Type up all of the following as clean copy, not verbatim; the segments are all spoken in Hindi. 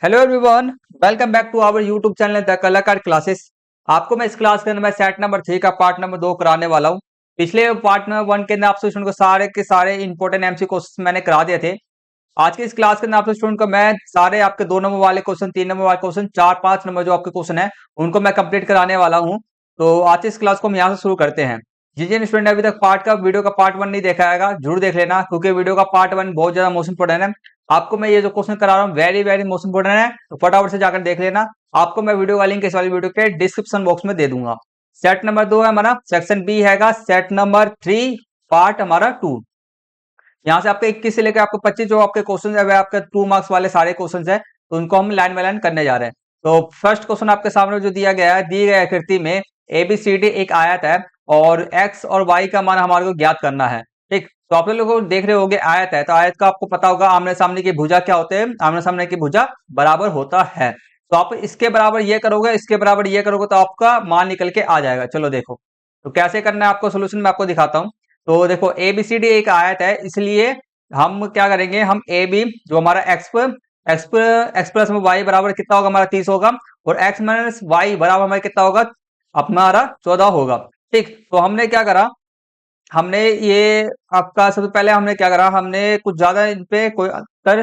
Hello everyone, welcome back to our YouTube channel the Kalakar classes. आपको मैं इस क्लास के अंदर मैं सेट नंबर 3 का पार्ट नंबर 2 कराने वाला हूं। पिछले पार्ट नंबर 1 के अंदर आपसे स्टूडेंट को सारे के सारे इंपॉर्टेंट एमसी क्वेश्चन मैंने करा दिए थे। आज के इस क्लास के अंदर आपसे स्टूडेंट को मैं सारे आपके 2 नंबर वाले क्वेश्चन, 3 नंबर वाले क्वेश्चन, 4 5 नंबर जो आपके क्वेश्चन है उनको मैं कंप्लीट कराने वाला हूँ। तो आज की इस क्लास को हम यहाँ से शुरू करते हैं। जिन जिन स्टूडेंट ने अभी तक वीडियो का पार्ट 1 नहीं देखा है जरूर देख लेना, क्योंकि वीडियो का पार्ट 1 बहुत ज्यादा मोस्ट इंपोर्टेंट है। आपको मैं ये जो क्वेश्चन करा रहा हूँ वेरी वेरी मोस्ट इंपोर्टेंट है, तो फटाफट से जाकर देख लेना। आपको मैं वीडियो का लिंक इस वाली वीडियो के डिस्क्रिप्शन बॉक्स में दे दूंगा। सेट नंबर 2 है हमारा, सेक्शन बी हैगा सेट नंबर 3 पार्ट हमारा 2। यहाँ से आपके 21 से लेकर आपको 25 जो आपके क्वेश्चन है वह आपके 2 मार्क्स वाले सारे क्वेश्चन है, तो उनको हम लाइन बाय लाइन करने जा रहे हैं। तो फर्स्ट क्वेश्चन आपके सामने जो दिया गया है, दी गई आकृति में एबीसीडी एक आयत है और एक्स और वाई का मान हमारे को ज्ञात करना है। ठीक, तो आप लोग देख रहे होंगे आयत है, तो आयत का आपको पता होगा आमने सामने की भुजा क्या होते हैं, आमने सामने की भुजा बराबर होता है। तो आप इसके बराबर ये करोगे, इसके बराबर ये करोगे तो आपका मान निकल के आ जाएगा। चलो देखो तो कैसे करना है आपको, सोल्यूशन मैं आपको दिखाता हूँ। तो देखो एबीसीडी एक आयत है, इसलिए हम क्या करेंगे, हम ए बी जो हमारा एक्स प्लस में वाई बराबर कितना होगा, हमारा 30 होगा, और एक्स माइनस वाई बराबर हमारा कितना होगा, हमारा 14 होगा। ठीक, तो हमने क्या करा, हमने ये आपका सबसे पहले हमने क्या करा, हमने कुछ ज्यादा इन पे कोई अंतर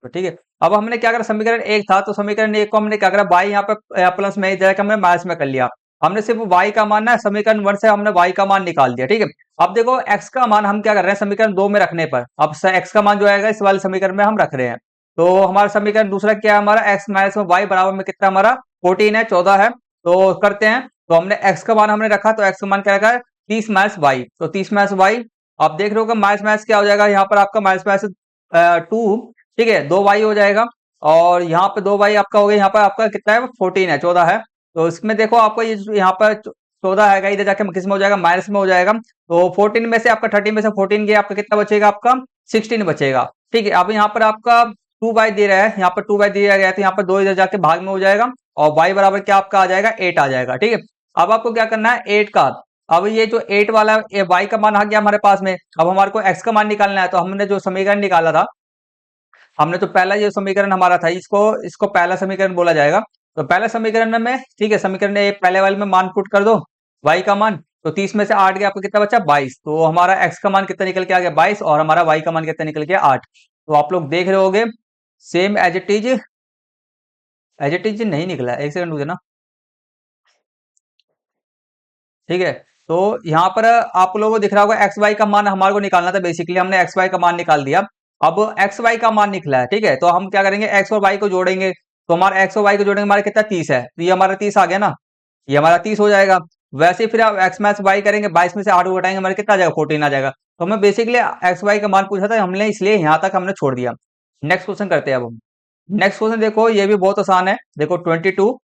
ठीक है। अब हमने क्या करा, समीकरण एक था तो समीकरण एक को हमने क्या करा, बाई यहाँ पे प्लस में जगह हमने माइनस में कर लिया। हमने सिर्फ y का मान ना समीकरण 1 से हमने y का मान निकाल दिया। ठीक है, अब देखो x का मान हम क्या कर रहे हैं, समीकरण 2 में रखने पर अब x का मान जो आएगा इस वाले समीकरण में हम रख रहे हैं। तो हमारा समीकरण दूसरा क्या है, हमारा x माइनस में y बराबर में कितना, हमारा 14 है, 14 है। तो करते हैं, तो हमने x का मान हमने रखा, तो x का मान क्या रखा है, 30 माइनस वाई। तो 30 माइनस वाई, आप देख रहे हो माइनस माइनस क्या हो जाएगा, यहाँ पर आपका माइनस माइनस 2, ठीक है, 2y हो जाएगा। और यहाँ पे 2y आपका हो गया, यहाँ पर आपका कितना है, 14 है, 14 है। तो इसमें देखो आपको ये यहाँ पर 14 है, इधर जाके किस में हो जाएगा, माइनस में हो जाएगा। तो 14 में से आपका 30 में से 14 गया, आपका कितना बचेगा, आपका 16 बचेगा। ठीक है, अब यहाँ पर आपका 2y दे रहा है, यहाँ पर 2y दिया गया, तो यहाँ पर 2 इधर जाके भाग में हो जाएगा, और y बराबर क्या आपका आ जाएगा, 8 आ जाएगा। ठीक है, अब आपको क्या करना है, 8 का, अब ये जो 8 वाला y का मान आ गया हमारे पास में, अब हमारे को x का मान निकालना है। तो हमने जो समीकरण निकाला था, हमने तो पहला ये समीकरण हमारा था, इसको इसको पहला समीकरण बोला जाएगा। तो पहला समीकरण में, ठीक है, समीकरण पहले वाले में मान पुट कर दो, y का मान। तो 30 में से 8 गया, आपका कितना बचा, 22। तो हमारा x का मान कितना निकल के आ गया, 22, और हमारा y का मान कितना निकल गया, 8। तो आप लोग देख रहे होगे सेम एज इट इज नहीं निकला है, एक सेकंड रुक जाना। ठीक है, तो यहाँ पर आप लोगों को दिख रहा होगा एक्स वाई का मान हमारे को निकालना था, बेसिकली हमने एक्स वाई का मान निकाल दिया। अब एक्स वाई का मान निकला है, ठीक है, तो हम क्या करेंगे, एक्स और वाई को जोड़ेंगे। तो हमारा एक्स और वाई को जोड़ेंगे, हमारा कितना 30 है, तो ये हमारा 30 आ गया ना, ये हमारा 30 हो जाएगा। वैसे ही फिर आप एक्स माइनस वाई करेंगे, 22 में से 8 को घटाएंगे, हमारा कितना आ जाएगा, 14 आ जाएगा। तो हमें बेसिकली एक्स वाई का मान पूछा था हमने, इसलिए यहाँ तक हमने छोड़ दिया। नेक्स्ट क्वेश्चन करते हैं अब हम। नेक्स्ट क्वेश्चन देखो, ये भी बहुत आसान है। देखो 22,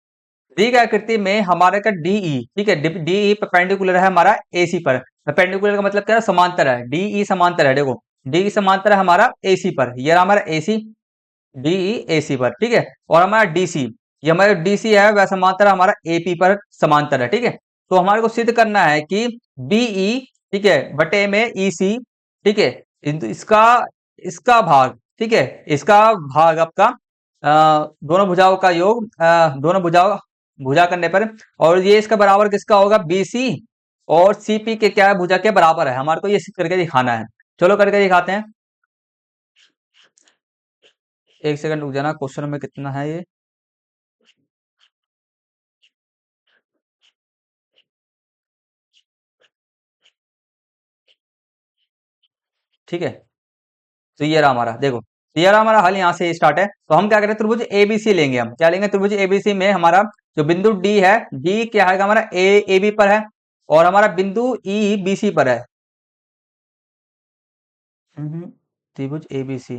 दी गई आकृति में हमारे का डीई, ठीक है, डीई परपेंडिकुलर है हमारा एसी पर। परपेंडिकुलर का मतलब क्या है, समांतर है, डीई समांतर है। देखो डीई समांतर है हमारा एसी पर, ये हमारा एसी, डीई एसी पर, ठीक है। और हमारा डीसी, ये हमारा डीसी है वह समांतर हमारा एपी पर समांतर है। ठीक है, तो हमारे को सिद्ध करना है कि बीई, ठीक है, बटे में ईसी, ठीक है, इसका इसका भाग, ठीक है, इसका भाग आपका दोनों भुजाओं का योग, दोनों भुजाओं भुजा करने पर, और ये इसका बराबर किसका होगा, बीसी, और सीपी के क्या है, भुजा के बराबर है। हमारे को ये सिद्ध करके दिखाना है। चलो करके दिखाते हैं। एक सेकंड रुक जाना, क्वेश्चन में कितना है ये, ठीक है। तो ये रहा हमारा, देखो ये रहा हमारा हल, यहाँ से स्टार्ट है। तो हम क्या करें, त्रिभुज एबीसी लेंगे, हम क्या लेंगे, त्रिभुज एबीसी में हमारा जो बिंदु डी है, डी क्या है हमारा, ए ए बी पर है, और हमारा बिंदु ई बी सी पर है। त्रिभुज एबीसी,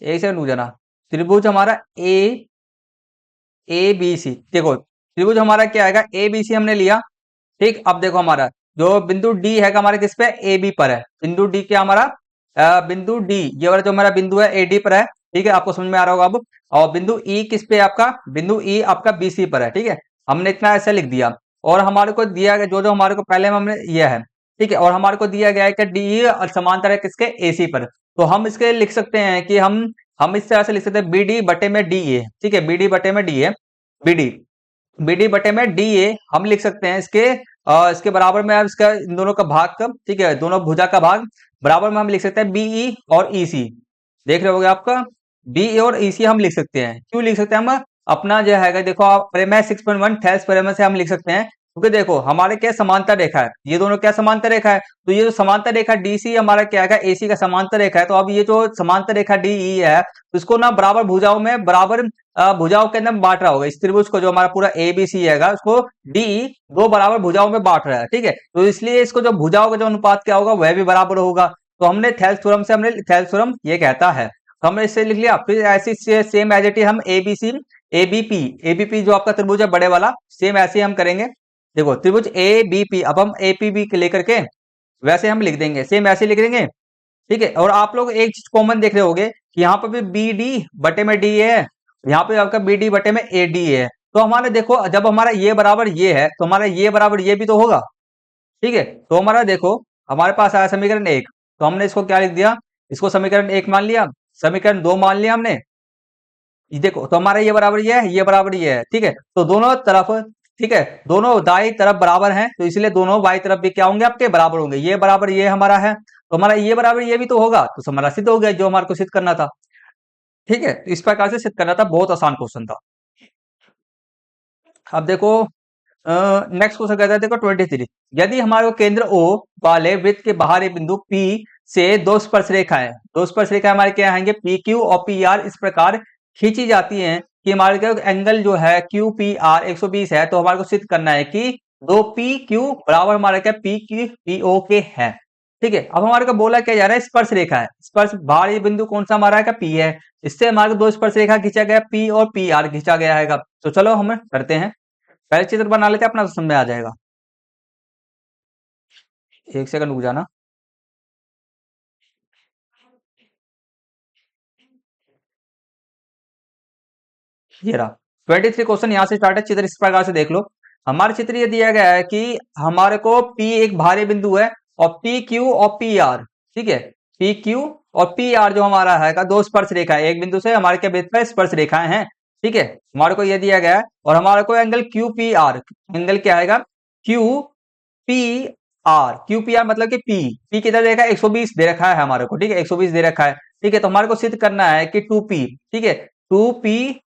एक सेकंड रुक जाना। त्रिभुज हमारा ए ए बी सी, देखो त्रिभुज हमारा क्या आएगा, ए बी सी हमने लिया। ठीक, अब देखो हमारा जो बिंदु डी है हमारे किस पे, ए बी पर है। बिंदु डी क्या हमारा, बिंदु डी, ये वाला जो हमारा बिंदु है ए डी पर है, ठीक है, आपको समझ में आ रहा होगा अब। और बिंदु ई किस पे है आपका, बिंदु ई आपका बी सी पर है। ठीक है, हमने इतना ऐसा लिख दिया, और हमारे को दिया गया जो जो हमारे को पहले में हमने यह है, ठीक है, और हमारे को दिया गया है कि डी और समांतर है किसके, एसी पर। तो हम इसके लिख सकते हैं कि हम इस तरह से लिख सकते हैं बी डी बटे में डी ए। ठीक है, बी डी बटे में D A, B D B D बटे में डी ए हम लिख सकते हैं इसके बराबर में, अब इसका इन दोनों का भाग का, ठीक है, दोनों भुजा का भाग बराबर में हम लिख सकते हैं बीई और ईसी। देख रहे होगे आपका, बीई और ईसी हम लिख सकते हैं। क्यों लिख सकते हैं हम, अपना जो है देखो आप प्रेमय 6.1 थेल्स प्रेमय से हम लिख सकते हैं, क्योंकि देखो हमारे क्या समांतर रेखा है, ये दोनों क्या समांतर रेखा है, तो ये जो समांतर रेखा डीसी हमारा क्या है, एसी का समांतर रेखा है। तो अब ये जो समांतर रेखा डीई है, तो इसको ना बराबर भुजाओं में, बराबर भुजाओं के अंदर बांट रहा होगा। इस त्रिभुज को जो हमारा पूरा ए बी सी है उसको डी दो बराबर भुजाओं में बांट रहा है। ठीक है, तो इसलिए इसको जो भुजाओं का जो अनुपात क्या होगा वह भी बराबर होगा। तो हमने थेल्स थ्योरम ये कहता है, तो हमने इससे लिख लिया। फिर ऐसी सेम एज इट इज हम एबीसी एबीपी जो आपका त्रिभुज है बड़े वाला, सेम ऐसे ही हम करेंगे। देखो त्रिभुज ए बी पी, अब हम एपीबी लेकर के वैसे हम लिख देंगे, सेम ऐसे लिख देंगे। ठीक है, और आप लोग एक चीज कॉमन देख रहे होगे कि यहाँ पर भी बी डी बटे में डी है, यहाँ पे आपका बी डी बटे में ए डी है। तो हमारे देखो जब हमारा ये बराबर ये है, तो हमारा ये बराबर ये भी तो होगा। ठीक है, तो हमारा देखो हमारे पास आया समीकरण एक, तो हमने इसको क्या लिख दिया, इसको समीकरण एक मान लिया, समीकरण दो मान लिया हमने। ये देखो तो हमारा ये बराबर ये है, ये बराबर ये है। ठीक है, तो दोनों तरफ, ठीक है, दोनों दाई तरफ बराबर हैं, तो इसलिए दोनों बाई तरफ भी क्या होंगे, आपके बराबर होंगे। ये बराबर ये हमारा है, तो हमारा ये बराबर ये भी तो होगा, तो हमारा सिद्ध हो गया जो हमारे को सिद्ध करना था। ठीक है, तो इस प्रकार से सिद्ध करना था, बहुत आसान क्वेश्चन था। अब देखो नेक्स्ट क्वेश्चन कहता है, देखो 23, यदि हमारे को केंद्र O वाले वृत्त के बाहरी बिंदु P से दो स्पर्श रेखाएं, दो स्पर्श रेखाएं हमारे क्या आएंगे, पी क्यू और पी आर, इस प्रकार खींची जाती हैं कि हमारे क्या एंगल जो है क्यू पी आर 120 है। तो हमारे को सिद्ध करना है कि दो पी क्यू बराबर हमारा क्या पी क्यू पी ओ के है। ठीक है, अब हमारे को बोला क्या जा रहा है, स्पर्श रेखा है, स्पर्श बाहरी बिंदु कौन सा हमारा है, पी है। इससे हमारे को दो स्पर्श रेखा खींचा गया, पी और पी आर खींचा गया है। तो चलो हम करते हैं, पहले चित्र बना लेते हैं, अपना समझ में आ जाएगा। एक सेकंड रुक जाना। ये रहा 23 क्वेश्चन, यहाँ से स्टार्ट है। चित्र इस प्रकार से देख लो, हमारा चित्र ये दिया गया है कि हमारे को P एक भारी बिंदु है और पी क्यू और पी आर, ठीक है, पी क्यू और पी आर जो हमारा है का दो स्पर्श रेखा है, एक बिंदु से हमारे क्या वृत्त पर स्पर्श रेखाएं हैं। ठीक है, हमारे को ये दिया गया है और हमारे को angle Q P R, angle क्या आएगा, Q P R, Q P R मतलब कि पी किधर दे रखा है, 120 दे रखा है हमारे को। ठीक है, 120 दे रखा है। ठीक है, तो हमारे को सिद्ध करना है कि टू पी, ठीक है, टू पी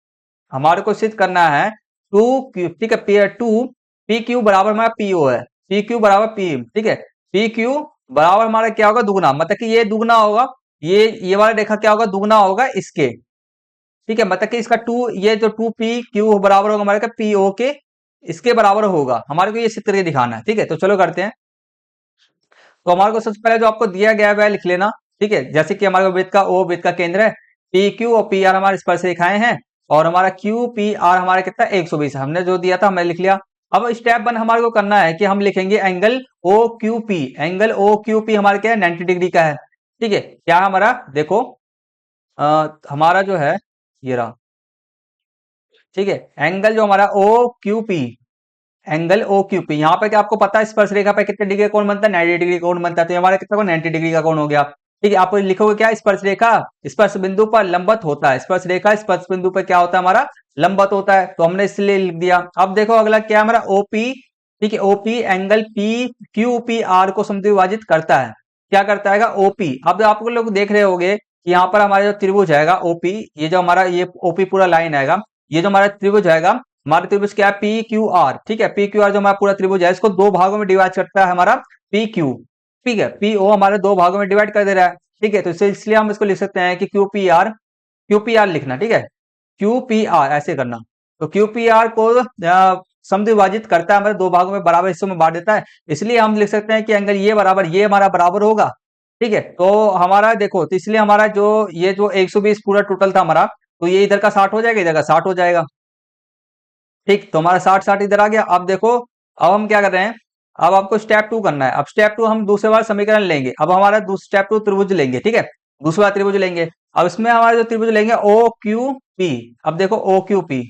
हमारे को सिद्ध करना है टू क्यू, ठीक है, टू पी क्यू बराबर हमारा पीओ है, पी क्यू बराबर पी, ठीक है, पी क्यू बराबर हमारा क्या होगा, दुगना, मतलब कि ये दुगना होगा, ये वाला रेखा क्या होगा, दुगना होगा इसके। ठीक है, मतलब कि इसका टू, ये जो टू पी क्यू बराबर होगा हमारे का पी ओ के, इसके बराबर होगा। हमारे को ये सिद्ध करके दिखाना है। ठीक है, तो चलो करते हैं। तो हमारे को सबसे पहले जो आपको दिया गया है वह लिख लेना। ठीक है, जैसे कि हमारे वृत्त का ओ वृत्त का केंद्र है, पी क्यू और पी आर हमारे स्पर्श रेखाएं हैं, और हमारा क्यू पी आर हमारा कितना 120 है, हमने जो दिया था हमने लिख लिया। अब स्टेप 1 हमारे को करना है कि हम लिखेंगे angle O Q P, angle O Q P हमारे क्या है, 90 डिग्री का है। ठीक है, क्या हमारा देखो हमारा जो है ये रहा। ठीक है, एंगल जो हमारा O Q P, angle O Q P, यहाँ पे क्या आपको पता है स्पर्श रेखा पे कितने डिग्री का कोण बनता है, 90 डिग्री का कोण बनता है। तो हमारा कितना कोण, 90 डिग्री का कोण हो गया। ठीक है, आप लिखोगे क्या, स्पर्श रेखा स्पर्श बिंदु पर लंबवत होता है, स्पर्श रेखा स्पर्श बिंदु पर क्या होता है, हमारा लंबवत होता है। तो हमने इसलिए लिख दिया। अब देखो अगला क्या है हमारा ओपी। ठीक है, OP angle P Q P R को समद्विभाजित करता है। क्या करता है ओपी। अब आप लोग देख रहे होगे कि यहाँ पर हमारा जो त्रिभुज है ओपी, ये जो हमारा ये ओपी पूरा लाइन आएगा, ये जो हमारा त्रिभुज है हमारा त्रिभुज क्या है, पी क्यू आर। ठीक है, पी क्यू आर जो हमारा पूरा त्रिभुज है, इसको दो भागों में डिवाइड करता है हमारा पी क्यू। ठीक है, पी ओ हमारे दो भागों में डिवाइड कर दे रहा है। ठीक है, तो इसलिए हम इसको लिख सकते हैं कि क्यू पी आर लिखना। ठीक है, क्यू पी आर ऐसे करना। तो क्यू पी आर को समद्विभाजित करता है, हमारे दो भागों में बराबर हिस्सों में बांट देता है। इसलिए हम लिख सकते हैं कि एंगल ये बराबर ये हमारा बराबर होगा। ठीक है, तो हमारा देखो, तो इसलिए हमारा जो ये जो 120 पूरा टोटल था हमारा, तो ये इधर का 60 हो जाएगा, इधर का 60 हो जाएगा। ठीक, तो हमारा 60 60 इधर आ गया। अब देखो, अब हम क्या कर रहे हैं, अब आपको स्टेप 2 करना है। अब स्टेप 2 हम दूसरे बार समीकरण लेंगे। अब हमारा स्टेप 2 त्रिभुज लेंगे। ठीक है, दूसरा त्रिभुज लेंगे। अब इसमें हमारा जो त्रिभुज लेंगे ओ क्यू पी। अब देखो ओ क्यू पी,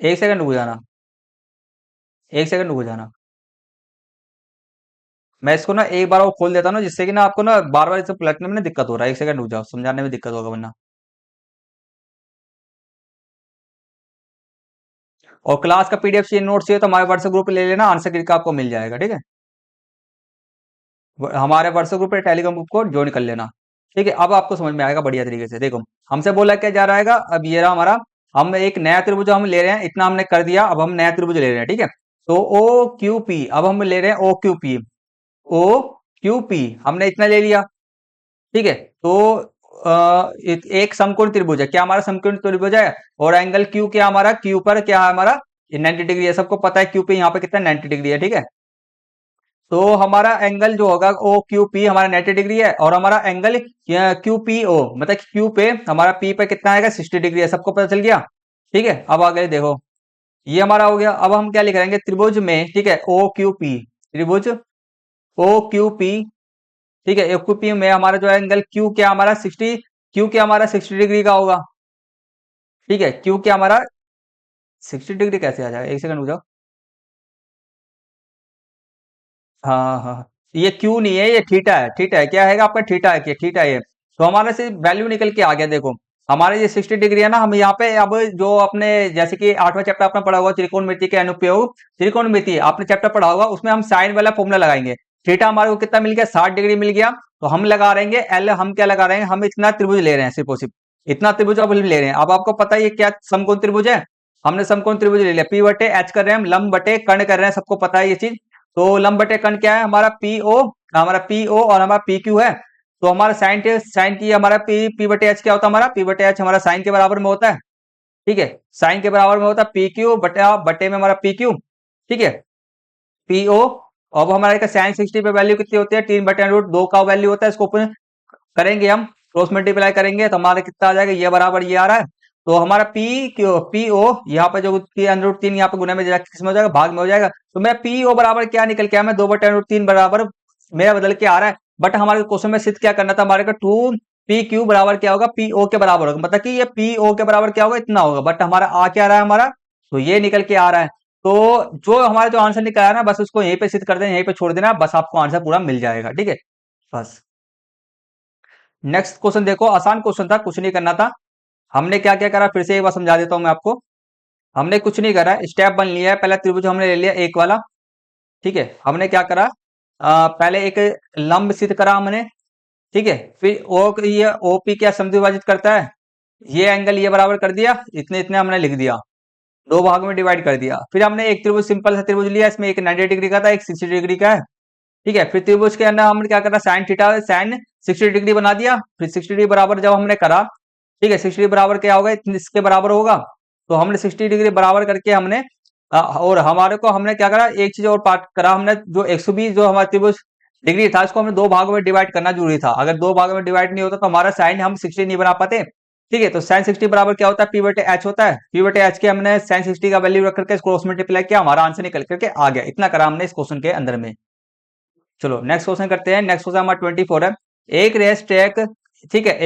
एक सेकंड रुक जाना। एक सेकंड रुक जाना। मैं इसको ना एक बार वो खोल देता हूँ ना, जिससे कि ना आपको ना बार बार इसे पलटने में ना दिक्कत हो रहा है। एक सेकंड रुक जाओ, समझाने में दिक्कत होगा वरना। और क्लास का पीडीएफ चाहिए, नोट चाहिए, तो हमारे व्हाट्सएप ग्रुप पे ले लेना, आंसर की का आपको मिल जाएगा, ठीक है। हमारे व्हाट्सएप ग्रुप पे टेलीग्राम ग्रुप को ज्वाइन कर लेना। ठीक है, अब आपको समझ में आएगा बढ़िया तरीके से। देखो, हमसे बोला क्या जा रहेगा, अब ये रहा हमारा, हम एक नया त्रिभुज हम ले रहे हैं, इतना हमने कर दिया, अब हम नया त्रिभुज ले रहे हैं, ठीक है। तो ओ क्यू पी, अब हम ले रहे हैं O Q P. O Q P हमने इतना ले लिया, ठीक है। तो एक समकोण त्रिभुज है, क्या हमारा समकोण त्रिभुज है, और एंगल क्यू क्या हमारा, क्यू पर क्या है हमारा, 90 डिग्री है, सबको पता है क्यू पे यहाँ पे कितना 90 डिग्री है, ठीक है। तो हमारा एंगल जो होगा ओ क्यू पी हमारा 90 डिग्री है, और हमारा एंगल क्यू पी ओ मतलब क्यू पे हमारा पी पे कितना आएगा, 60 डिग्री है, सबको पता चल गया, ठीक है। अब आगे देखो, ये हमारा हो गया। अब हम क्या लिख रहेंगे त्रिभुज में, ठीक है, ओ क्यू पी, त्रिभुज ओ क्यू पी, ठीक है। ओ क्यू पी में हमारा जो एंगल क्यू क्या हमारा 60, क्यू क्या हमारा 60 डिग्री का होगा, ठीक है। क्यू क्या हमारा 60 डिग्री कैसे आ जाएगा, एक सेकंड रुक जाओ। हाँ हाँ, ये क्यू नहीं है, ये थीटा है, थीटा है, क्या है आपका थीटा है, क्या थीटा है ये। तो हमारे से वैल्यू निकल के आ गया, देखो हमारे ये 60 डिग्री है ना, हम यहाँ पे अब जो अपने जैसे कि 8वां चैप्टर आपने पढ़ा होगा त्रिकोणमिति के अनुप्रयोग, त्रिकोणमिति आपने चैप्टर पढ़ा होगा, उसमें हम साइन वाला फॉर्मूला लगाएंगे। थीटा हमारे को कितना मिल गया, 60 डिग्री मिल गया। तो हम लगा रहेंगे एल, हम क्या लगा रहे हैं, हम इतना त्रिभुज ले रहे हैं, सिर्फ और सिर्फ इतना त्रिभुज अब ले रहे हैं। अब आपको पता है ये क्या समकोण त्रिभुज है, हमने समकोण त्रिभुज ले लिया, पी बटे एच कर रहे हैं हम, लंब बटे कर्ण कर रहे हैं, सबको पता है ये चीज। तो लंब बटे कर्ण क्या है हमारा, पी ओ, हमारा पी ओ और हमारा पी क्यू है। तो हमारा साइन साइन की हमारा पी पी बटे एच क्या होता है, हमारा पी बटे एच हमारा साइन के बराबर में होता है, ठीक है। साइन के बराबर में होता है पी क्यू बटे बटे में हमारा पी क्यू, ठीक है, पी ओ। अब हमारे साइन 60 पे वैल्यू कितनी होती है, 3/√2 का वैल्यू होता है, इसको ओपन करेंगे हम, क्रॉस मल्टीप्लाई करेंगे तो हमारा कितना आ जाएगा, ये बराबर ये आ रहा है। तो हमारा पी क्यू पी ओ यहाँ पे जो √3 यहाँ पे गुना में किसमें हो जाएगा, भाग में हो जाएगा। तो मेरा पी ओ बराबर क्या निकल के आया, मैं 2/√3 बराबर मेरा बदल के आ रहा है। बट हमारे क्वेश्चन में सिद्ध क्या करना था, हमारे को 2 पी क्यू बराबर क्या होगा, पी ओ के बराबर होगा, मतलब कि ये पी ओ के बराबर क्या होगा, इतना होगा। बट हमारा आ क्या रहा है हमारा, तो ये निकल के आ रहा है। तो जो हमारा जो आंसर निकल आया ना, बस उसको यहीं पे सिद्ध कर देना, यहीं पे छोड़ देना, बस आपको आंसर पूरा मिल जाएगा, ठीक है। बस नेक्स्ट क्वेश्चन देखो, आसान क्वेश्चन था, कुछ नहीं करना था। हमने क्या क्या करा, फिर से एक बार समझा देता हूं मैं आपको। हमने कुछ नहीं करा, स्टेप बन लिया है, पहला त्रिभुज हमने ले लिया एक वाला, ठीक है। हमने क्या करा, पहले एक लंब सिद्ध करा हमने, ठीक है। फिर ओ ये ओपी क्या समद्विभाजित करता है, ये एंगल ये बराबर कर दिया, इतने इतने हमने लिख दिया, दो भाग में डिवाइड कर दिया। फिर हमने एक त्रिभुज सिंपल सा त्रिभुज लिया, इसमें एक 90 डिग्री का था, एक 60 डिग्री का है, ठीक है। फिर त्रिभुज के अंदर हमने क्या करा, साइन थीटा साइन 60 डिग्री बना दिया। फिर 60 डिग्री बराबर जब हमने करा, ठीक है, 60 डिग्री बराबर क्या होगा, इसके बराबर होगा। तो हमने 60 डिग्री बराबर करके हमने और हमारे को हमने क्या करा, एक चीज और पार्ट करा हमने, जो 120 जो हमारा त्रिभुज डिग्री था, इसको हमने दो भागों में डिवाइड करना जरूरी था। अगर दो भागों में डिवाइड नहीं होता तो हमारा साइन हम 60 नहीं बना पाते, ठीक है। तो साइन 60 बराबर क्या होता है, पी बटे एच होता है। पी बटे एच के हमने साइन 60 का वैल्यू रख करके क्रॉस मल्टीप्लाई किया, हमारा आंसर निकल करके आ गया। इतना करा हमने इस क्वेश्चन के अंदर में। चलो नेक्स्ट क्वेश्चन करते हैं। नेक्स्ट क्वेश्चन हमारा 24 है। एक रेस्ट ट्रैक, ठीक है,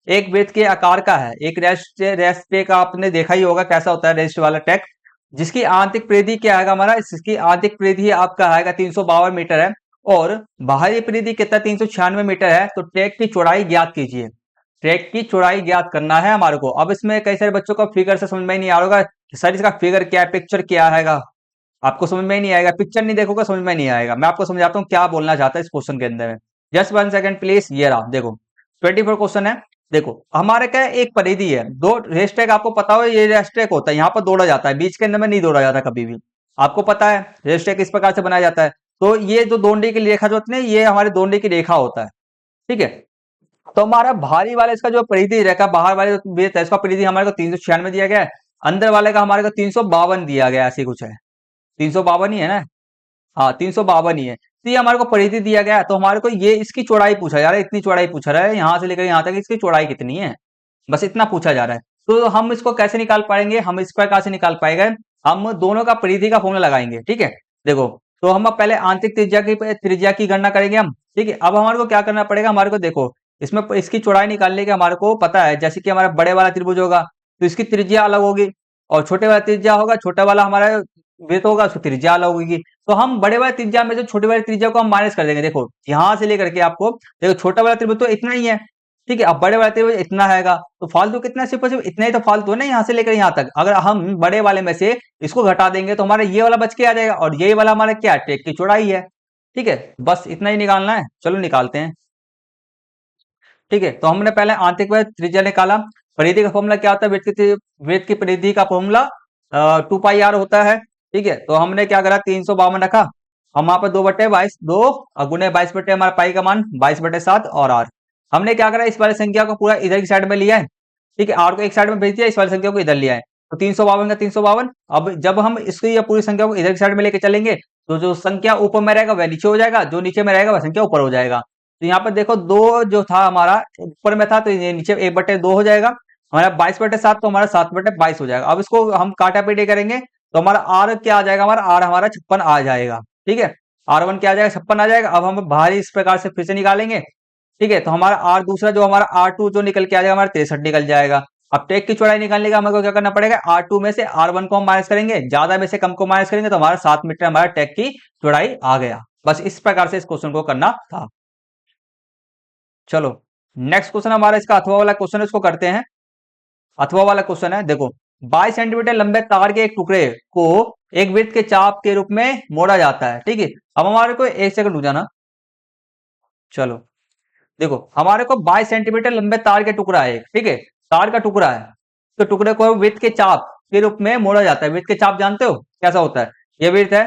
एक वृत्त के आकार का है। एक रेस्ट रेस्ट ट्रैक आपने देखा ही होगा कैसा होता है रेस्ट वाला ट्रैक, जिसकी आंतरिक परिधि क्या आएगा हमारा, इसकी आंतरिक परिधि आपका आएगा 352 मीटर है, और बाहरी परिधि कितना 396 मीटर है। तो ट्रैक की चौड़ाई ज्ञात कीजिए। ट्रैक की चौड़ाई ज्ञात करना है हमारे को। अब इसमें कई सारे बच्चों को फिगर से समझ में ही नहीं आ रहा होगा, सर इसका फिगर क्या है, पिक्चर क्या है, आपको समझ में ही नहीं आएगा, पिक्चर नहीं देखोगे समझ में नहीं आएगा। मैं आपको समझाता हूँ क्या बोलना चाहता है इस क्वेश्चन के अंदर में। जस्ट 1 सेकंड प्लीज, ये रहा देखो 24 क्वेश्चन है। देखो हमारे क्या है, एक परिधि है, दो रेस्ट ट्रैक, आपको पता हो ये रेस्ट ट्रैक होता है, यहाँ पर दौड़ा जाता है, बीच के अंदर में नहीं दौड़ा जाता कभी भी, आपको पता है रेस्ट ट्रैक इस प्रकार से बनाया जाता है। तो ये जो दोंडी की रेखा जो होती है, ये हमारे दोंडी की रेखा होता है, ठीक है। तो हमारा बाहरी वाले इसका जो परिधि रेखा, बाहर वाले जो वृत्त है, इसका परिधि हमारे को 396 दिया गया है, अंदर वाले का हमारे को 352 दिया गया है, ऐसी कुछ है, 352 ही है ना, हाँ 352 ही है। तो ये हमारे को परिधि दिया गया है, तो हमारे को ये इसकी चौड़ाई पूछा जा रहा है, इतनी चौड़ाई पूछा रहा है, यहाँ से लेकर यहाँ तक इसकी चौड़ाई कितनी है, बस इतना पूछा जा रहा है। तो हम इसको कैसे निकाल पाएंगे, हम इस प्रकार से निकाल पाएंगे, हम दोनों का परिधि का फॉर्मूला लगाएंगे, ठीक है। देखो, तो हम पहले आंतरिक त्रिज्या की गणना करेंगे हम, ठीक है। अब हमारे को क्या करना पड़ेगा, हमारे को देखो इसमें इसकी चौड़ाई निकालने के हमारे को पता है, जैसे कि हमारा बड़े वाला त्रिभुज होगा तो इसकी त्रिज्या अलग होगी, और छोटे वाला त्रिज्या होगा, छोटा वाला हमारा वृत्त होगा उसकी त्रिज्या अलग होगी। तो हम बड़े वाले त्रिज्या में से छोटे वाले त्रिज्या को हम माइनस कर देंगे। देखो यहां से लेकर के आपको, देखो छोटा वाला त्रिभुज तो इतना ही है, ठीक है, अब बड़े वाला त्रिभुज इतना हैगा, तो फालतू कितना, सिर्फ और सिर्फ इतना ही तो फालतू है ना यहाँ से लेकर यहाँ तक। अगर हम बड़े वाले में से इसको घटा देंगे तो हमारा ये वाला बच के आ जाएगा, और ये वाला हमारा क्या है, टेक की चौड़ाई है। ठीक है, बस इतना ही निकालना है, चलो निकालते हैं। ठीक है, तो हमने पहले आंतरिक वृत्त त्रिज्या निकाला। परिधि का फॉर्मूला क्या होता है, वृत्त की परिधि का फॉर्मूला 2 पाई r होता है। ठीक है, तो हमने क्या करा, 352 रखा, हम वहां पर 2/22 दो गुने 22 बटे हमारा पाई का मान 22/7 और r। हमने क्या करा, इस वाली संख्या को पूरा इधर की साइड में लिया है। ठीक है, r को एक साइड में भेज दिया, इस वाली संख्या को इधर लिया है, तो 352 का 352। अब जब हम इसकी या पूरी संख्या को इधर की साइड में लेके चलेंगे तो जो संख्या ऊपर में रहेगा वह नीचे हो जाएगा, जो नीचे में रहेगा वह संख्या ऊपर हो जाएगा। तो यहाँ पर देखो दो जो था हमारा ऊपर में था, तो ये नीचे 1/2 हो जाएगा, हमारा 22/7 तो हमारा 7/22 हो जाएगा। अब इसको हम काटा पीटे करेंगे तो हमारा आर क्या आ जाएगा, हमारा आर हमारा 56 आ जाएगा। ठीक है, R1 क्या आ जाएगा, 56 आ जाएगा। अब हम बाहर इस प्रकार से फिर से निकालेंगे। ठीक है, तो हमारा आर दूसरा जो हमारा R2 जो निकल के आ जाएगा, हमारा 63 निकल जाएगा। अब टेक की चौड़ाई निकालने का हमें क्या करना पड़ेगा, R2 में से R1 को हम माइनस करेंगे, ज्यादा में से कम को माइनस करेंगे, तो हमारा 7 मीटर हमारा टेक की चौड़ाई आ गया। बस इस प्रकार से इस क्वेश्चन को करना था। चलो नेक्स्ट क्वेश्चन हमारा इसका अथवा वाला क्वेश्चन है, इसको करते हैं। अथवा वाला क्वेश्चन है, देखो 22 सेंटीमीटर लंबे तार के एक टुकड़े को एक वृत्त के चाप के रूप में मोड़ा जाता है। ठीक है, अब हमारे को एक सेकंड रुक जाना। चलो देखो हमारे को 22 सेंटीमीटर लंबे तार के टुकड़ा है, ठीक है, तार का टुकड़ा है, तो टुकड़े को वृत्त के चाप के रूप में मोड़ा जाता है। वृत्त के चाप जानते हो कैसा होता है, ये वृत्त है,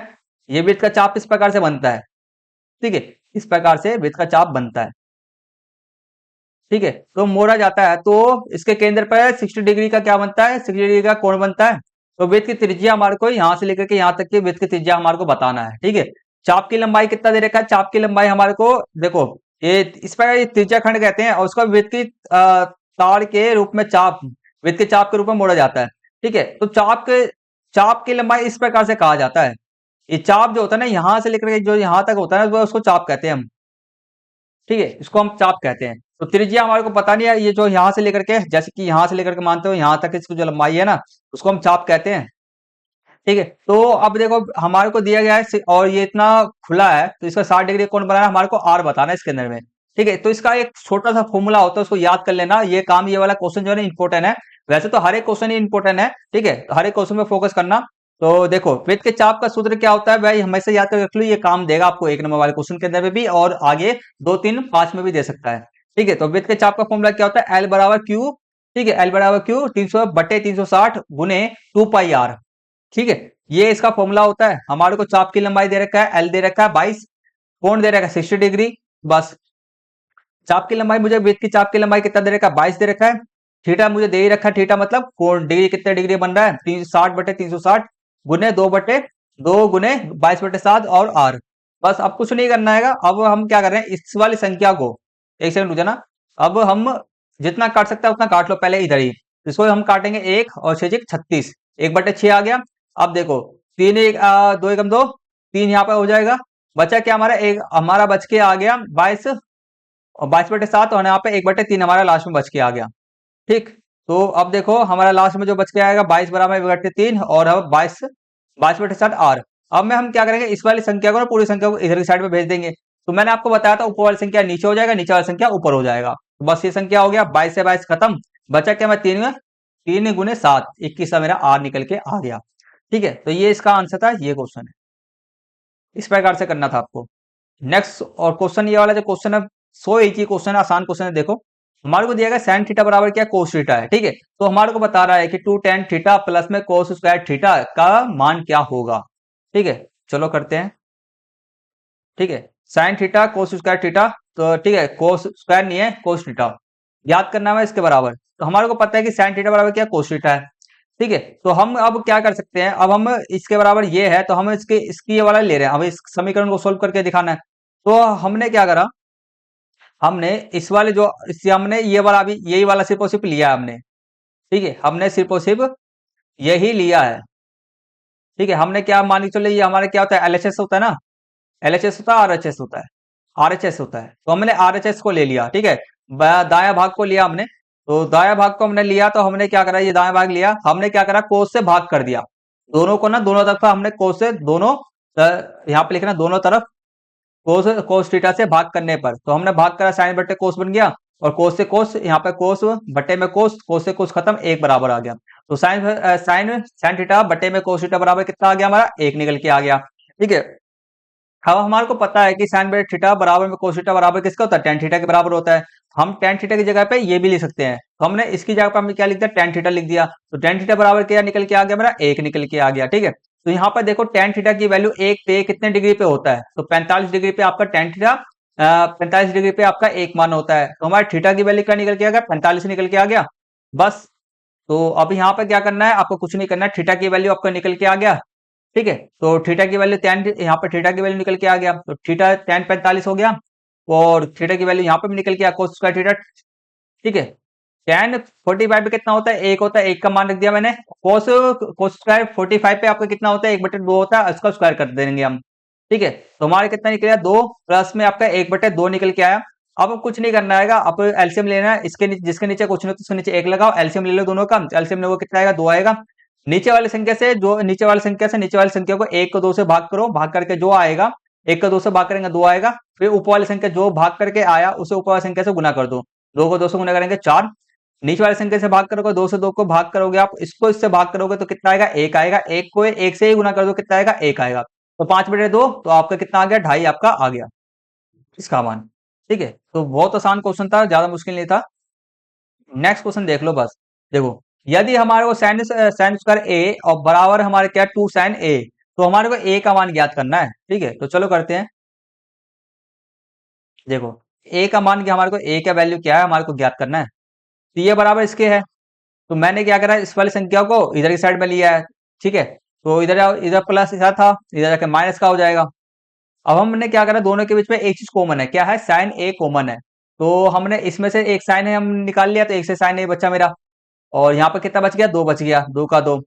ये वृत्त का चाप इस प्रकार से बनता है। ठीक है, इस प्रकार से वृत्त का चाप बनता है। ठीक है, तो मोड़ा जाता है, तो इसके केंद्र पर 60 डिग्री का क्या बनता है, 60 डिग्री का कोण बनता है। तो वृत्त की त्रिज्या हमारे को यहां से लेकर के यहां तक की वृत्त की त्रिज्या हमारे को बताना है। ठीक है, चाप की लंबाई कितना दे रखा है, चाप की लंबाई हमारे को देखो ये इस प्रकार ये त्रिज्या खंड कहते हैं, और उसका वृत्त की तार के रूप में चाप, वृत्त के चाप के रूप में मोड़ा जाता है। ठीक है, तो चाप की लंबाई इस प्रकार से कहा जाता है। ये चाप जो होता है ना, यहां से लेकर के जो यहां तक होता है ना, उसको चाप कहते हैं हम। ठीक है, इसको हम चाप कहते हैं। तो त्रिज्या हमारे को पता नहीं है, ये जो यहां से लेकर के, जैसे कि यहां से लेकर के मानते हो यहां तक इसकी जो लंबाई है ना, उसको हम चाप कहते हैं। ठीक है, तो अब देखो हमारे को दिया गया है और ये इतना खुला है, तो इसका 60 डिग्री कोण बनाना हमारे को आर बताना है इसके अंदर में। ठीक है, तो इसका एक छोटा सा फॉर्मूला होता है, उसको याद कर लेना। ये काम, ये वाला क्वेश्चन जो है इंपॉर्टेंट है, वैसे तो हर एक क्वेश्चन ही इंपॉर्टेंट है। ठीक है, तो हर एक क्वेश्चन में फोकस करना। तो देखो वृत्त के चाप का सूत्र क्या होता है भाई, हमेशा याद कर रख लो, ये काम देगा आपको 1 नंबर वाले क्वेश्चन के अंदर में भी, और आगे 2 3 5 में भी दे सकता है। ठीक है, तो वृत्त के चाप का फॉर्मूला क्या होता है, एल बराबर क्यू। ठीक है, एल बराबर क्यू 300/360 गुने 2 पाई r। ठीक है, ये इसका फॉर्मूला होता है। हमारे को चाप की लंबाई दे रखा है, एल दे रखा है 22, कोण दे रखा है 60 डिग्री। बस चाप की लंबाई, मुझे वृत्त की चाप की लंबाई कितना दे रखा है, 22 दे रखा है। थीटा मुझे दे ही रखा है, थीटा मतलब कोण, डिग्री कितने डिग्री बन रहा है, 360/360 गुने 2/2 गुने 22/7 और आर। बस अब कुछ नहीं करना है। अब हम क्या कर रहे हैं, इस वाली संख्या को, एक सेकंड रुक जाना, अब हम जितना काट सकते हैं उतना काट लो पहले इधर ही। इसको हम काटेंगे 1 और 6 36, 1/6 आ गया। अब देखो 3 1 2 एकम 2, 3 यहाँ पर हो जाएगा, बचा क्या हमारा, एक हमारा बच के आ गया 22, और 22/7, और यहाँ पे 1/3 हमारा लास्ट में बच के आ गया। ठीक, तो अब देखो हमारा लास्ट में जो बच के आएगा 22 बराबर 1/3, और अब 22/7 आर। अब में हम क्या करेंगे, इस वाली संख्या को ना, पूरी संख्या को इधर की साइड में भेज देंगे। तो मैंने आपको बताया था ऊपर वाली संख्या नीचे हो जाएगा, नीचे वाली संख्या ऊपर हो जाएगा। तो बस ये संख्या हो गया, 22 से 22 खत्म, बचा क्या, मैं 3 गुने 7, 21 मेरा आर निकल के आ गया। ठीक है, तो ये इसका आंसर था, ये क्वेश्चन है। इस प्रकार से करना था आपको। नेक्स्ट और क्वेश्चन, ये वाला जो क्वेश्चन है सो इजी क्वेश्चन है, आसान क्वेश्चन है। देखो हमारे को दिया गया साइन थीटा बराबर क्या, कोस थीटा है। ठीक है, तो हमारे को बता रहा है कि 2 tan थीटा प्लस में कोस स्क्वायर थीटा का मान क्या होगा। ठीक है, चलो करते हैं। ठीक है, sine theta cos square theta, तो ठीक है कोस स्क्वायर नहीं है, कोस थीटा याद करना है इसके बराबर। तो हमारे को पता है कि साइन थीटा बराबर क्या, कोस थीटा है। ठीक है, तो हम अब क्या कर सकते हैं, अब हम इसके बराबर ये है, तो हम इसकी ये वाला ले रहे हैं, अब इस समीकरण को सोल्व करके दिखाना है। तो हमने क्या करा, हमने इस वाले जो हमने ये वाला भी यही वाला सिर्फ और सिर्फ लिया है हमने। ठीक है, हमने सिर्फ और सिर्फ यही लिया है। ठीक है, हमने क्या मान के चलो, ये हमारा क्या होता है, एलएचएस होता है ना, एलएचएस होता है, आरएचएस होता है, आरएचएस होता है। तो हमने आरएचएस को ले लिया। ठीक है, दाया भाग को लिया हमने, तो दाया भाग को हमने लिया, तो हमने क्या करा, ये दाया भाग लिया, हमने क्या करा, कोस से भाग कर दिया। दोनों को ना दोनों तरफ हमने कोस से दोनों यहाँ पे लिखना दोनों तरफ कोस कोस थीटा से भाग करने पर, तो हमने भाग करा साइन बट्टे कोस बन गया, और कोस से कोस यहाँ पे कोस बट्टे में कोस से कोस खत्म, एक बराबर आ गया। तो साइन साइन साइन थीटा बट्टे में कोस थीटा बराबर कितना आ गया हमारा, एक निकल के आ गया। ठीक है, अब हमारे को पता है कि साइन बाय थीटा बराबर में कोस थीटा बराबर किसका होता है, टेन थीटा के बराबर होता है। हम टेन थीटा की जगह पे ये भी लिख सकते हैं, तो हमने इसकी जगह पे हमने क्या लिख दिया, टेन थीटा लिख दिया। तो टेन थीटा बराबर क्या निकल के आ गया मेरा, एक निकल के आ गया। ठीक है, तो यहाँ पर देखो टेन थीटा की वैल्यू एक पे कितने डिग्री पे होता है, तो 45 डिग्री पे आपका टेन थीटा 45 डिग्री पे आपका एक मान होता है। तो हमारे थीटा की वैल्यू क्या निकल के आ गया, 45 निकल के आ गया बस। तो अब यहाँ पे क्या करना है, आपको कुछ नहीं करना है, थीटा की वैल्यू आपका निकल के आ गया। ठीक है, तो थीटा की वैल्यू टेन, यहाँ पे थीटा की वैल्यू निकल के आ गया, तो थीटा टेन 45 हो गया, और थीटा की वैल्यू यहाँ पे भी निकल के आ कोस स्क्वायर थीटा। ठीक है, टेन 45 पे कितना होता है, एक होता है, एक का मान रख दिया मैंने। कोस कोस स्क्वायर 45 पे आपका कितना होता है, एक बटे दो होता है, उसका स्क्वायर कर देंगे हम। ठीक है, तो हमारे कितना निकला, दो, प्लस में आपका एक बटे दो निकल के आया। अब कुछ नहीं करना है, अब एलसीएम लेना है, इसके नीचे जिसके नीचे कुछ नहीं तो उसके नीचे एक लगाओ, एलसीएम ले लो दोनों का, एलसीएम में वो कितना आएगा, दो आएगा। नीचे वाली संख्या से जो नीचे वाली संख्या से नीचे वाली संख्या को एक को दो से भाग करो, भाग करके जो आएगा, एक को दो से भाग करेंगे दो आएगा, फिर ऊपर वाली संख्या जो भाग करके आया उसे ऊपर वाली संख्या से गुना कर दो, दो को दो से गुना करेंगे चार, नीचे वाली संख्या से भाग करोगे, दो से दो को भाग करोगे आप, इसको इससे भाग करोगे तो कितना आएगा, एक आएगा, एक को एक से ही गुना कर दो, कितना आएगा, एक आएगा। तो पांच बटे दो, तो आपका कितना आ गया, ढाई आपका आ गया इसका मान। ठीक है, तो बहुत आसान क्वेश्चन था, ज्यादा मुश्किल नहीं था। नेक्स्ट क्वेश्चन देख लो बस। देखो, यदि हमारे को साइन साइन स्क्वायर ए और बराबर हमारे क्या टू साइन ए, तो हमारे को ए का मान ज्ञात करना है। ठीक है, तो चलो करते हैं। देखो, ए का मान क्या, हमारे को ए का वैल्यू क्या है हमारे को ज्ञात करना है, तो ये बराबर इसके है। तो मैंने क्या करा, इस वाली संख्या को इधर की साइड में लिया है। ठीक है, तो इधर इधर प्लस ऐसा था, इधर जाके माइनस का हो जाएगा। अब हमने क्या करा, दोनों के बीच में एक चीज कॉमन है, क्या है, साइन ए कॉमन है। तो हमने इसमें से एक साइन ए हम निकाल लिया, तो एक से साइन ए बचा मेरा, और यहाँ पर कितना बच गया, दो बच गया, दो का दो।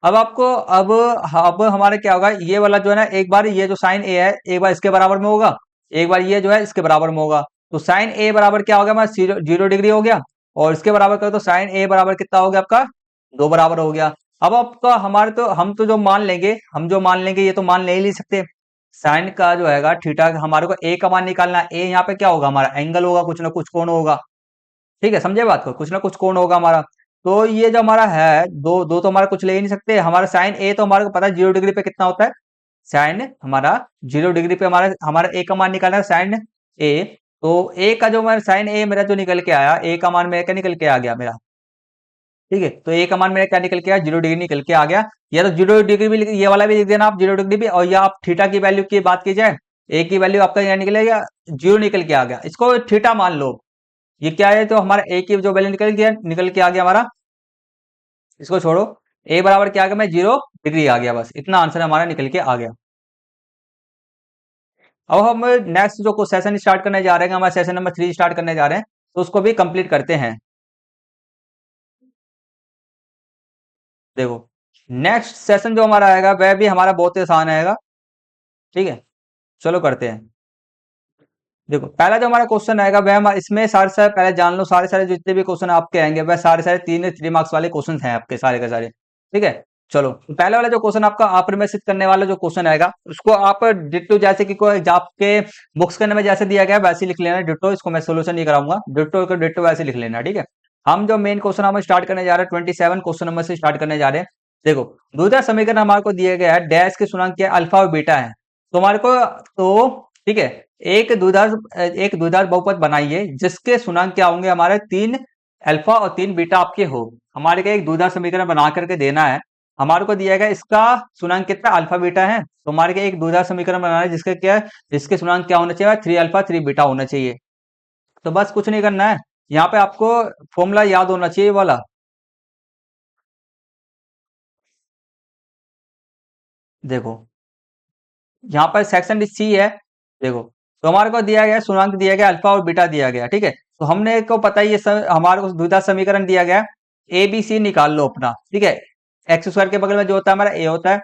अब आपको अब हमारे क्या होगा, ये वाला जो है ना, एक बार ये जो साइन ए है एक बार इसके बराबर में होगा, एक बार ये जो है इसके बराबर में होगा। तो साइन ए बराबर क्या हो गया हमारा, जीरो जीरो डिग्री हो गया, और इसके बराबर करो तो साइन ए बराबर कितना हो गया आपका, दो बराबर हो गया। अब आपका हमारे तो हम तो जो मान लेंगे, हम जो मान लेंगे ये तो मान ले ही नहीं सकते। साइन का जो है थीटा हमारे को ए का मान निकालना है, ए यहाँ पे क्या होगा हमारा, एंगल होगा, कुछ ना कुछ कोण होगा। ठीक है, समझे बात को, कुछ ना कुछ कोण होगा हमारा। तो ये जो हमारा है दो दो, तो हमारा कुछ ले ही नहीं सकते। हमारा साइन ए तो हमारे को पता है जीरो डिग्री पे कितना होता है, साइन हमारा जीरो डिग्री पे हमारा हमारा ए का मान निकालना है, साइन ए। तो ए का जो हमारा साइन ए मेरा जो निकल के आया, ए का मान मेरा क्या निकल के आ गया मेरा। ठीक है, तो ए का मान मेरा क्या निकल के आया, जीरो डिग्री निकल के आ गया। या तो जीरो डिग्री भी ये वाला भी लिख देना आप, जीरो डिग्री भी, और या आप थीटा की वैल्यू की बात की जाए, ए की वैल्यू आपका यहाँ निकलेगा, जीरो निकल के आ गया, इसको थीटा मान लो। ये क्या है, तो हमारा ए की जो वैल्यू निकल के आ गया हमारा, इसको छोड़ो, ए बराबर क्या आ गया, मैं जीरो डिग्री आ गया, बस इतना आंसर हमारा निकल के आ गया। अब हम नेक्स्ट जो सेशन स्टार्ट करने जा रहे हैं, हमारा सेशन नंबर 3 स्टार्ट करने जा रहे हैं, तो उसको भी कंप्लीट करते हैं। देखो, नेक्स्ट सेशन जो हमारा आएगा वह भी हमारा बहुत ही आसान आएगा। ठीक है, चलो करते हैं। देखो, पहला जो हमारा क्वेश्चन आएगा वह हमारा, इसमें सारे सारे पहले जान लो, सारे सारे जितने भी क्वेश्चन आपके आएंगे वह सारे सारे तीन थ्री मार्क्स वाले क्वेश्चन हैं आपके सारे के सारे। ठीक है, चलो, तो पहले वाला जो क्वेश्चन आपका अप्रमेसित करने वाला जो क्वेश्चन आएगा, उसको आप डिट्टो जैसे कि कोई आपके बुक्स करने में जैसे दिया गया है, वैसे ही लिख लेना डिट्टो, इसको मैं सोल्यूशन नहीं कराऊंगा, डिट्टो को डिट्टो वैसे लिख लेना। ठीक है, हम जो मेन क्वेश्चन हम स्टार्ट करने जा रहे हैं 27 क्वेश्चन नंबर से स्टार्ट करने जा रहे हैं। देखो, द्वितीय समीकरण हमारे को दिया गया है, डैश के गुणांक क्या अल्फा और बीटा है, तो हमारे को, तो ठीक है, एक द्विधांश बहुपद बनाइए जिसके गुणांक क्या होंगे हमारे, तीन अल्फा और तीन बीटा आपके हो। हमारे को एक द्विधांश समीकरण बना करके देना है, हमारे को दिया गया इसका गुणांक कितना अल्फा बीटा है, तो हमारे को एक द्विधांश समीकरण बनाना है जिसके क्या है, जिसके गुणांक क्या होना चाहिए, थ्री अल्फा थ्री बीटा होना चाहिए। तो बस कुछ नहीं करना है, यहाँ पे आपको फॉर्मूला याद होना चाहिए वाला। देखो, यहाँ पर सेक्शन सी है। देखो, तो हमारे को दिया गया गुणांक दिया गया अल्फा और बीटा दिया गया। ठीक है, तो हमने को पता है ये हमारे को द्विघात समीकरण दिया गया, ए बी सी निकाल लो अपना। ठीक है, एक्स स्क्वायर के बगल में जो होता है हमारा ए होता है,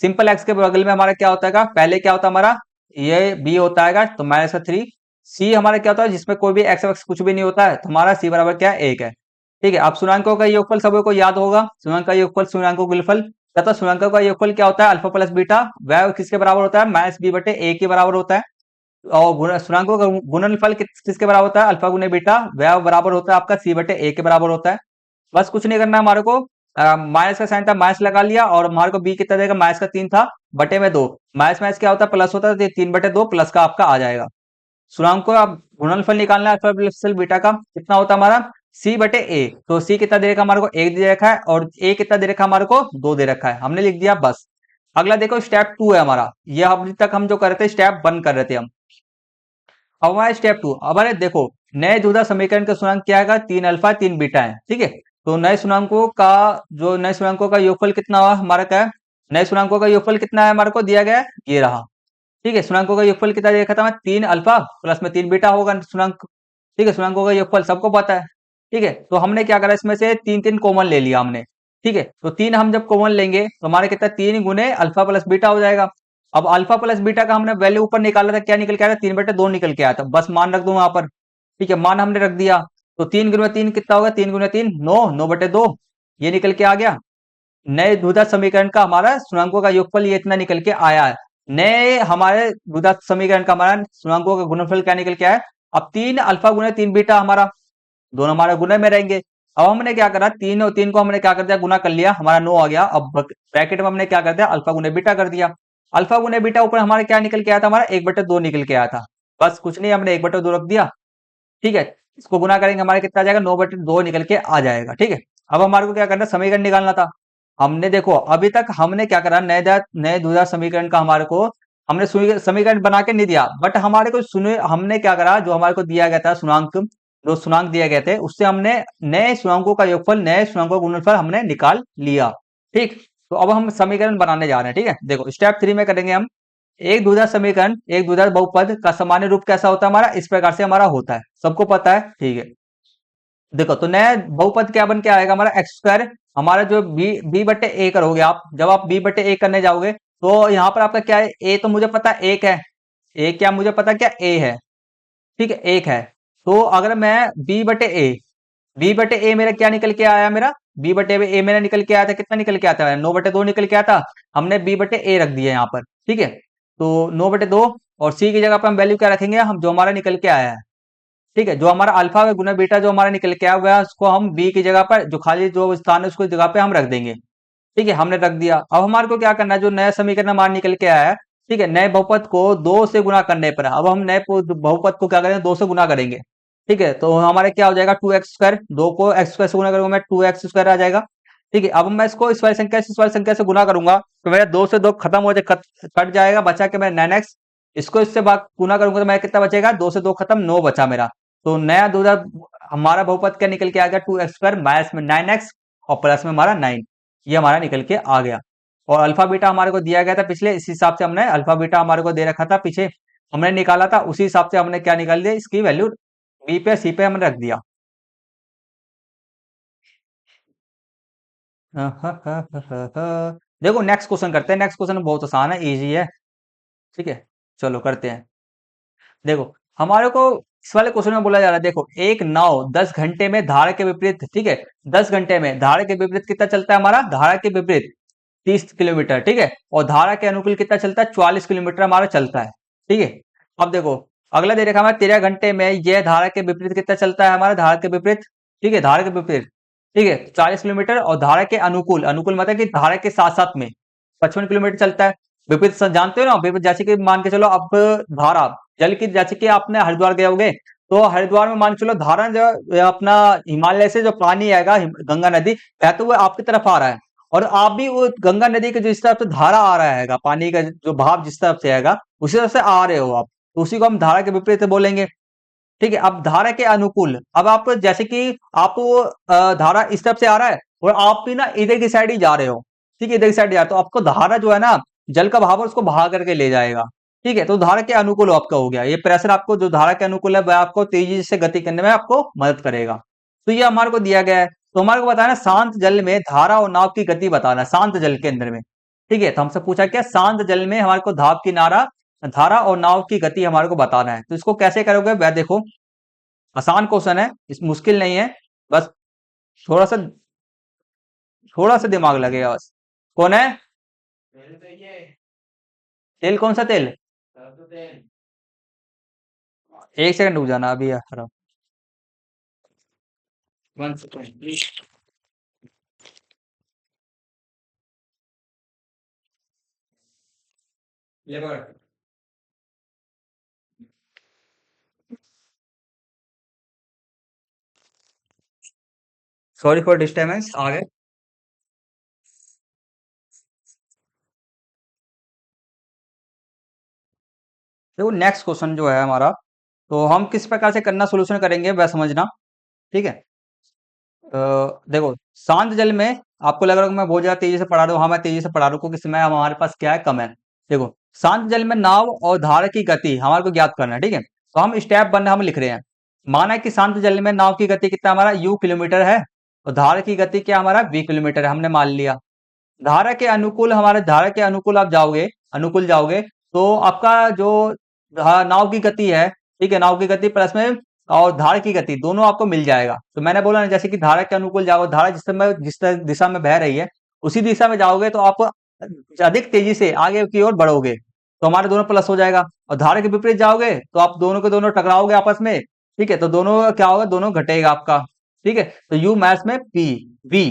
सिंपल एक्स के बगल में हमारा क्या होता है, पहले क्या होता है हमारा, ये बी होता है, तो माइनस का थ्री। सी हमारा क्या होता है, जिसमें कोई भी एक्स वक्स कुछ भी नहीं होता है, तो हमारा सी बराबर क्या है, एक है। ठीक है, अब शुणांकों का योगफल सबको याद होगा, शुणांक का योगफल शुणांकों का गुणनफल, तथा सुरंगों का योगफल क्या होता है, अल्फा प्लस बीटा, वह किसके बराबर होता है, माइनस बी बटे ए के बराबर होता है। और सुरंगों का गुणनफल किसके बराबर होता है, अल्फा गुने बीटा, वह बराबर होता है आपका सी बटे ए के बराबर होता है। बस कुछ नहीं करना हमारे को, माइनस का साइन था, माइनस लगा लिया, और हमारे को बी कितना देगा, माइनस का 3 था, बटे में 2, माइनस माइनस क्या होता है, प्लस होता है, तो 3/2 प्लस का आपका आ जाएगा। सुनांक को अब गुणनफल निकालना है अल्फा प्लस बीटा का, कितना होता है हमारा, सी बटे ए। तो सी कितना दे रखा हमारे को, 1 दे रखा है, और ए कितना दे रखा है हमारे को, 2 दे रखा है, हमने लिख दिया बस। अगला देखो स्टेप 2 है हमारा, ये अभी तक हम जो कर रहे थे स्टेप 1 कर रहे थे हम। अब हमारा स्टेप 2, अब अरे देखो नए द्विधा समीकरण का सुनांक क्या है, 3 अल्फा 3 बीटा है, ठीक है। तो नए सुनांकों का जो नए सुनांकों का योगफल कितना हुआ हमारा, क्या है, नए सुनांकों का योगफल कितना है हमारे को दिया गया है, ये रहा, ठीक है। सुनांकों का योगफल कितना देखा था मैं, 3 अल्फा प्लस में 3 बीटा होगा सुनांक, ठीक है। सुनांकों का योगफल सबको पता है, ठीक है। तो हमने क्या करा, इसमें से 3 3 कॉमन ले लिया हमने, ठीक है। तो 3 हम जब कॉमन लेंगे तो हमारे कितना, 3 गुने अल्फा प्लस बीटा हो जाएगा। अब अल्फा प्लस बीटा का हमने वैल्यू ऊपर निकाला था, क्या निकल के आया था, 3/2 निकल के आया था, बस मान रख दो वहां पर, ठीक है, मान हमने रख दिया। तो 3 गुने 3 कितना होगा, 3 गुने 3 9, 9/2 ये निकल के आ गया। नए द्विघात समीकरण का हमारा सुनांकों का योगफल ये इतना निकल के आया है। नए हमारे द्विघात समीकरण का हमारा सुनांकों का गुणनफल क्या निकल के आया है, अब 3 अल्फा गुने 3 बीटा हमारा, दोनों हमारे गुणे में रहेंगे। अब हमने क्या करा, 3 और 3 को हमने क्या कर दिया, गुना कर लिया, हमारा 9 आ गया। अब ब्रैकेट में हमने क्या कर दिया, अल्फा गुने बीटा कर दिया। अल्फा गुने बीटा ऊपर हमारे क्या निकल के आया था, हमारा 1/2 निकल के आया था, बस कुछ नहीं, हमने 1/2 रख दिया, ठीक है। इसको गुना करेंगे हमारे कितना आ जाएगा, 9/2 निकल के आ जाएगा, ठीक है। अब हमारे को क्या करना है, समीकरण निकालना था। हमने देखो अभी तक हमने क्या करा, नए द्विघात समीकरण का हमारे को हमने समीकरण बना के नहीं दिया, बट हमारे को सुने हमने क्या करा, जो हमारे को दिया गया था सुनांक, जो सुनांक दिए गए थे उससे हमने नए सुनांकों का योगफल, नए सुनांकों का गुणनफल हमने निकाल लिया, ठीक। तो अब हम समीकरण बनाने जा रहे हैं, ठीक है। देखो स्टेप 3 में करेंगे हम, एक द्विघात समीकरण, एक द्विघात बहुपद का सामान्य रूप कैसा होता है हमारा, इस प्रकार से हमारा होता है, सबको पता है, ठीक है। देखो तो नया बहुपद क्या बन के आएगा हमारा, एक्स स्क्वायर, हमारा जो बी/ए करोगे आप, जब आप बी/ए करने जाओगे तो यहाँ पर आपका क्या है, ए तो मुझे पता है 1 है, ए क्या मुझे पता क्या ए है, ठीक है, 1 है। तो अगर मैं बी/ए मेरा क्या निकल के आया, मेरा बी/ए मेरा निकल के आया था, कितना निकल के आता है, 9/2 निकल के आया था, हमने बी/ए रख दिया यहाँ पर, ठीक है। तो 9/2, और सी की जगह पर हम वैल्यू क्या रखेंगे, हम जो हमारा निकल के आया है, ठीक है, जो हमारा अल्फा गुना बीटा जो हमारा निकल के आया हुआ है उसको हम बी की जगह पर, जो खाली जो स्थान है उसको जगह पे हम रख देंगे, ठीक है, हमने रख दिया। अब हमारे को क्या करना है, जो नया समीकरण हमारा निकल के आया है, ठीक है, नए बहुपद को 2 से गुना करने पर, अब हम नए बहुपद को क्या करेंगे, 2 से गुना करेंगे, ठीक है। तो हमारे क्या हो जाएगा, 2x², 2 को x² से गुना करूंगा मैं, 2x² आ जाएगा, ठीक है। अब मैं इसको इस वाली संख्या से इस वाली संख्या से गुना करूंगा तो मेरा 2 से 2 खत्म हो जाए, कट जाएगा, बचा के मैं 9x, इसको इससे भाग गुना करूंगा तो मैं कितना बचेगा, 2 से 2 खत्म, 9 बचा मेरा। तो नया दूसरा हमारा बहुपद क्या निकल के आ गया, 2x² माइनस में 9x और प्लस में हमारा 9, ये हमारा निकल के आ गया। और अल्फा बीटा हमारे को दिया गया था पिछले, इस हिसाब से हमने अल्फा बीटा हमारे को दे रखा था पीछे, हमने निकाला था, उसी हिसाब से हमने क्या निकाल दिया, इसकी वैल्यू बी पे सी पे हमने रख दिया। देखो नेक्स्ट क्वेश्चन करते हैं, नेक्स्ट क्वेश्चन बहुत आसान है, इजी है, ठीक है, चलो करते हैं। देखो हमारे को इस वाले क्वेश्चन में बोला जा रहा है, देखो एक नाव 10 घंटे में धारा के विपरीत, ठीक है, 10 घंटे में धारा के विपरीत कितना चलता है, हमारा धारा के विपरीत 30 किलोमीटर, ठीक है, और धारा के अनुकूल कितना चलता है, 44 किलोमीटर हमारा चलता है, ठीक है। अब देखो अगला दे रखा है हमारा 13 घंटे में यह धारा के विपरीत कितना चलता है, हमारा धारा के विपरीत, ठीक है, धारा के विपरीत, ठीक है, 40 किलोमीटर, और धारा के अनुकूल, अनुकूल मतलब कि धारा के साथ साथ में 55 किलोमीटर चलता है। विपरीत जानते हो ना, विपरीत जैसे कि मान के चलो अब धारा जल की, जैसे कि आपने हरिद्वार गए होगे, तो हरिद्वार में मान के चलो धारा जो अपना हिमालय से जो पानी आएगा, गंगा नदी वह तो वो आपकी तरफ आ रहा है, और आप भी वो गंगा नदी के जिस तरफ से धारा आ रहा है, पानी का जो भाव जिस तरफ से आएगा उसी तरफ से आ रहे हो आप, तो उसी को हम धारा के विपरीत बोलेंगे, ठीक है। अब धारा के अनुकूल, अब आप जैसे कि आप धारा इस तरफ से आ रहा है और आप भी ना इधर की साइड ही जा रहे हो, ठीक है, इधर की साइड जा रहे हो, तो आपको धारा जो है ना, जल का भाव है उसको बहा करके ले जाएगा, ठीक है। तो धारा के अनुकूल आपका हो गया, ये प्रेशर आपको जो धारा के अनुकूल है वह आपको तेजी से गति करने में आपको मदद करेगा। तो ये हमारे को दिया गया है, तो हमारे को बताना शांत जल में धारा और नाव की गति बताना, शांत जल के अंदर में, ठीक है। तो हमसे पूछा क्या, शांत जल में हमारे को धाव की नारा धारा और नाव की गति हमारे को बताना है, तो इसको कैसे करोगे वह देखो, आसान क्वेश्चन है, इस मुश्किल नहीं है, बस थोड़ा सा थोड़ा सा दिमाग लगेगा बस। कौन है? तेल कौन सा तेल? एक सेकंड रुक जाना अभी यार। 1 second please. Sorry for disturbance, आ गए। देखो नेक्स्ट क्वेश्चन जो है हमारा, तो हम किस प्रकार से करना सोल्यूशन करेंगे वह समझना। ठीक है। देखो, शांत जल में आपको लग रहा है कि मैं बहुत ज्यादा तेजी से पढ़ा रहा हूँ। हाँ, मैं तेजी से पढ़ा रहा हूँ क्योंकि समय हमारे पास क्या है, कम है। देखो, शांत जल में नाव और धारा की गति हमारे को ज्ञात करना है। ठीक है, तो हम स्टेप वन हम लिख रहे हैं। माना कि शांत जल में नाव की गति कितना हमारा यू किलोमीटर है, और धारा की गति क्या हमारा वी किलोमीटर है, हमने मान लिया। धारा के अनुकूल आप जाओगे, अनुकूल जाओगे, तो आपका जो नाव की गति है, ठीक है, नाव की गति प्लस में और धारा की गति दोनों आपको मिल जाएगा। तो मैंने बोला ना, जैसे कि धारा के अनुकूल जाओ, धारा जिस दिशा में बह रही है उसी दिशा में जाओगे तो आप अधिक तेजी से आगे की ओर बढ़ोगे, तो हमारे दोनों प्लस हो जाएगा। और धारा के विपरीत जाओगे तो आप दोनों के दोनों टकराओगे आपस में। ठीक है, तो दोनों क्या होगा, दोनों घटेगा आपका। ठीक है, तो यू मैथ्स में पी वी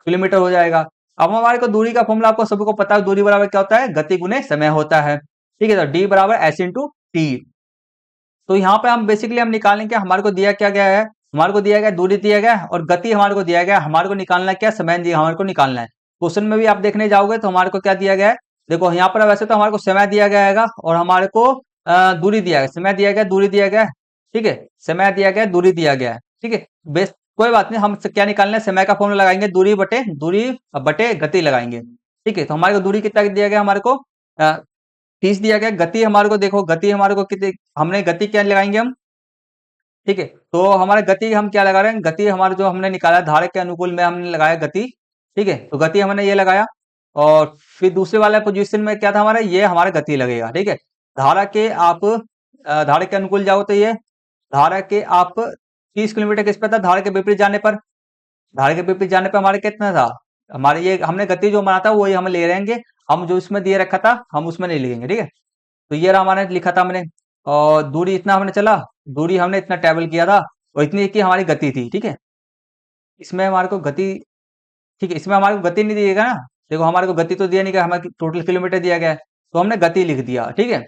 किलोमीटर हो जाएगा। अब हमारे को दूरी का फॉर्मूला आपको सभी को पता है, दूरी बराबर क्या होता है, गति गुने समय होता है। ठीक है, तो डी बराबर एस इंटू टी। तो यहाँ पे हम बेसिकली हम निकालेंगे, हमारे को दिया क्या गया है, हमारे को दिया गया दूरी दिया गया है, और गति हमारे को दिया गया है। हमारे को निकालना क्या, समय दिया हमारे को निकालना है। क्वेश्चन में भी आप देखने जाओगे तो हमारे को क्या दिया गया है, देखो यहाँ पर वैसे तो हमारे को समय दिया गया है और हमारे को दूरी दिया गया, समय दिया गया, दूरी दिया गया है। ठीक है, समय दिया गया, दूरी दिया गया है। ठीक है, बेस कोई बात नहीं, हम क्या निकालना है, समय का फॉर्मूला लगाएंगे, दूरी बटे गति लगाएंगे। ठीक है, तो हमारे को दूरी कितना दिया गया, हमारे को 30 दिया गया। गति हमारे को देखो, गति हमारे को कितने, हमने गति क्या लगाएंगे हम। ठीक है, तो हमारे गति हम क्या लगा रहे हैं, गति हमारे जो हमने निकाला धारा के अनुकूल में हमने लगाया गति। ठीक है, तो गति हमने ये लगाया, और फिर दूसरे वाले पोजीशन में क्या था हमारा, ये हमारा गति लगेगा। ठीक है, धारा के आप धारा के अनुकूल जाओ तो ये धारा के आप 30 किलोमीटर किस पे था, धारा के विपरीत जाने पर, धारा के विपरीत जाने पर हमारे कितना था, हमारे ये हमने गति जो बना था वही हम ले रहेंगे। हम जो इसमें दिए रखा था हम उसमें नहीं लिखेंगे। ठीक है, तो ये रहा हमारे लिखा था हमने, और दूरी इतना हमने चला, दूरी हमने इतना ट्रेवल किया था, और इतनी की हमारी गति थी। ठीक है, इसमें हमारे को गति, ठीक है, इसमें हमारे को गति नहीं दिएगा ना। देखो हमारे को गति तो दिया नहीं गया, हमें टोटल किलोमीटर दिया गया है, तो हमने गति लिख दिया। ठीक है,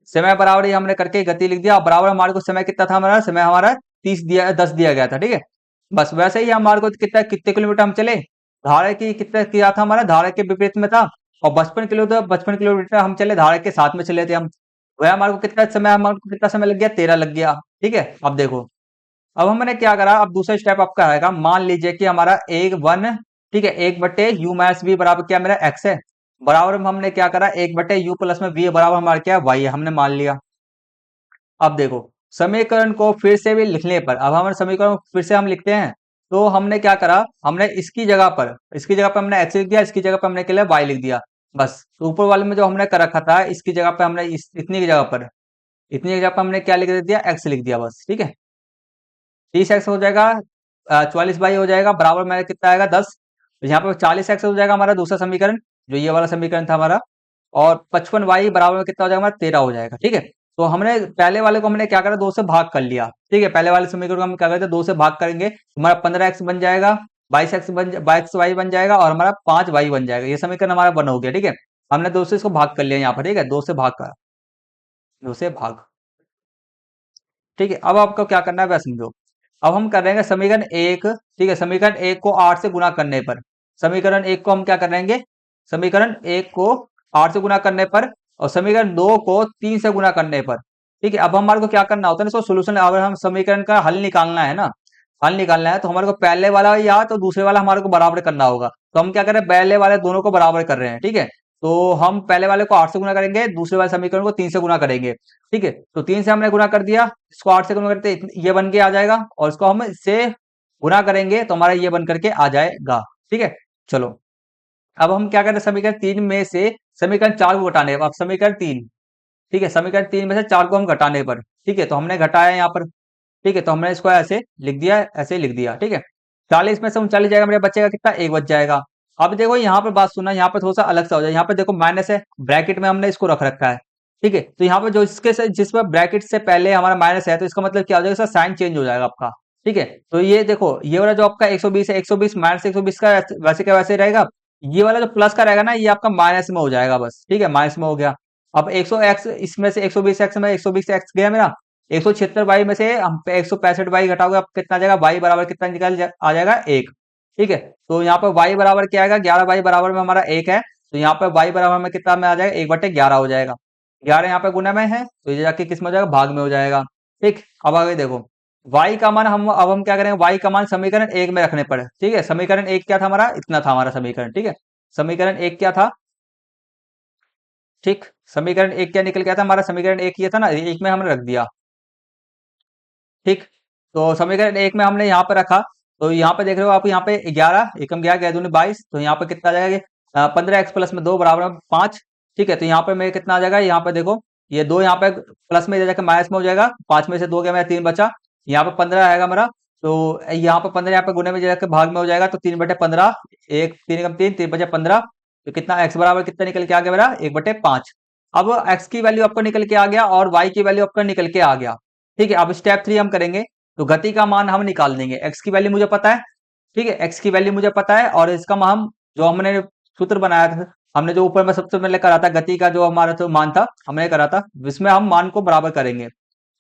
समय बराबर ही हमने करके गति लिख दिया, और बराबर हमारे को समय कितना था, हमारा समय हमारा 10 दिया गया था। ठीक है, बस वैसे ही हमारे को कितना, कितने किलोमीटर हम चले, धारा की कितना किया था, हमारा धारा के विपरीत में था, और 55 किलोमीटर हम चले, धारा के साथ में चले थे हम। वह हमारे को कितना समय, हमारे को कितना समय लग गया, 13 लग गया। ठीक है, अब देखो, अब हमने क्या करा, अब दूसरा स्टेप आपका आएगा। मान लीजिए कि हमारा एक वन, ठीक है, 1/u माइनस वी बराबर क्या मेरा x है, बराबर में हमने क्या करा, 1/u प्लस में v बराबर हमारा क्या है, y है, हमने मान लिया। अब देखो, समीकरण को फिर से भी लिखने पर, अब हमारे समीकरण को फिर से हम लिखते हैं, तो हमने क्या करा, हमने इसकी जगह पर हमने x लिख दिया, इसकी जगह पर हमने के लिए y लिख दिया। बस, तो ऊपर वाले में जो हमने कर रखा था, इसकी जगह पर हमने इतनी की जगह पर, इतनी की जगह पर हमने क्या लिख दिया, x लिख दिया बस। ठीक है, 30x हो जाएगा, 44y हो जाएगा, बराबर में कितना आएगा, 10। तो यहाँ पर 40x हो जाएगा हमारा दूसरा समीकरण, जो ये वाला समीकरण था हमारा, और 55y बराबर में कितना हो जाएगा हमारा, 13 हो जाएगा। ठीक है, तो हमने पहले वाले को हमने क्या करा, 2 से भाग कर लिया। ठीक है, पहले वाले समीकरण को हम क्या करते हैं, 2 से भाग करेंगे, हमारा 15x बन जाएगा, 22y बन जाएगा, और हमारा 5y बन जाएगा। ये समीकरण हमारा बन हो गया। ठीक है, हमने 2 से इसको भाग कर लिया यहाँ पर। ठीक है, 2 से भाग कर, 2 से भाग। ठीक है, अब आपको क्या करना है वह समझो। अब हम कर रहे हैं समीकरण एक, ठीक है, समीकरण एक को 8 से गुना करने पर, समीकरण एक को हम क्या करेंगे, समीकरण एक को 8 से गुना करने पर, और समीकरण दो को 3 से गुना करने पर। ठीक है, अब हमारे को क्या करना होता है ना, इसको सोल्यूशन, अगर हम समीकरण का हल निकालना है ना, हल निकालना है, तो हमारे को पहले वाला या तो दूसरे वाला हमारे को बराबर करना होगा। तो हम क्या करें, पहले वाले दोनों को बराबर कर रहे हैं। ठीक है, तो हम पहले वाले को 8 से गुना करेंगे, दूसरे वाले समीकरण को 3 से गुना करेंगे। ठीक है, तो 3 से हमने गुना कर दिया, इसको 8 से गुना करते ये बन के आ जाएगा, और इसको हम इससे गुना करेंगे तो हमारा ये बन करके आ जाएगा। ठीक है, चलो, अब हम क्या करते हैं, समीकरण 3 में से समीकरण 4 को घटाने, अब समीकरण 3, ठीक है, समीकरण 3 में से 4 को हम घटाने पर, ठीक है, तो हमने घटाया यहाँ पर। ठीक है, तो हमने इसको ऐसे लिख दिया, ऐसे लिख दिया। ठीक है, 40 में से 39 जाएगा, मेरे बचेगा कितना, 1 बच जाएगा। अब देखो यहाँ पर बात सुनना, यहाँ पर थोड़ा सा अलग सा हो जाए। यहाँ पर देखो माइनस है, ब्रैकेट में हमने इसको रख रखा है, ठीक है। तो यहाँ पर जो इसके से जिस पर ब्रैकेट से पहले हमारा माइनस है, तो इसका मतलब क्या हो जाएगा, इसका साइन चेंज हो जाएगा आपका, ठीक है। तो ये देखो, ये वाला जो आपका 120 है, 120 माइनस 120 का वैसे का वैसे रहेगा। ये वाला जो प्लस का रहेगा ना, ये आपका माइनस में हो जाएगा बस, ठीक है, माइनस में हो गया। अब 100 एक्स इसमें से 120 एक्स में 120 एक्स गया मेरा, 176 वाई में से हम 165 वाई घटाओगे, अब कितना आ जाएगा, वाई बराबर कितना आ जाएगा, 1, ठीक है। तो यहाँ पर वाई बराबर क्या आएगा, 11 वाई बराबर में हमारा 1 है, तो यहाँ पर वाई बराबर में कितना में आ जाएगा, 1/11 हो जाएगा। 11 यहाँ पे गुना में है, तो ये जाके किस में हो जाएगा, भाग में हो जाएगा, ठीक। अब आगे देखो, y का मान हम क्या करेंगे, y का मान समीकरण 1 में रखने पर, ठीक है। समीकरण 1 क्या था हमारा, इतना था हमारा समीकरण, ठीक है। समीकरण 1 क्या था, ठीक। समीकरण 1 क्या निकल के आया था हमारा, समीकरण 1 ये था ना, 1 में हमने रख दिया, ठीक। तो समीकरण 1 में हमने यहाँ पे रखा, तो यहाँ पे देख रहे हो आप, यहाँ पे 11 एकम 11 दूनी 22, तो यहाँ पे कितना आ जाएगा, 15 x प्लस में 2 बराबर 5, ठीक है। तो यहाँ पे मेरे कितना आ जाएगा, यहाँ पे देखो, ये 2 यहाँ पे प्लस में जाकर माइनस में हो जाएगा, 5 में से 2 गया मेरा 3 बचा, यहाँ पे 15 आएगा मेरा। तो यहाँ पे 15 यहाँ पे गुने में जाकर भाग में हो जाएगा, तो 3/15, एक 3 3 बचे 15, तो कितना x बराबर कितना निकल के आ गया मेरा, 1/5। अब x की वैल्यू आपको निकल के आ गया और y की वैल्यू आपका निकल के आ गया, ठीक है। अब स्टेप 3 हम करेंगे, तो गति का मान हम निकाल देंगे। x की वैल्यू मुझे पता है, ठीक है, x की वैल्यू मुझे पता है, और इसका हम जो हमने सूत्र बनाया था, हमने जो ऊपर में सबसे पहले करा था, गति का जो हमारा तो मान था हमने करा था, जिसमें हम मान को बराबर करेंगे,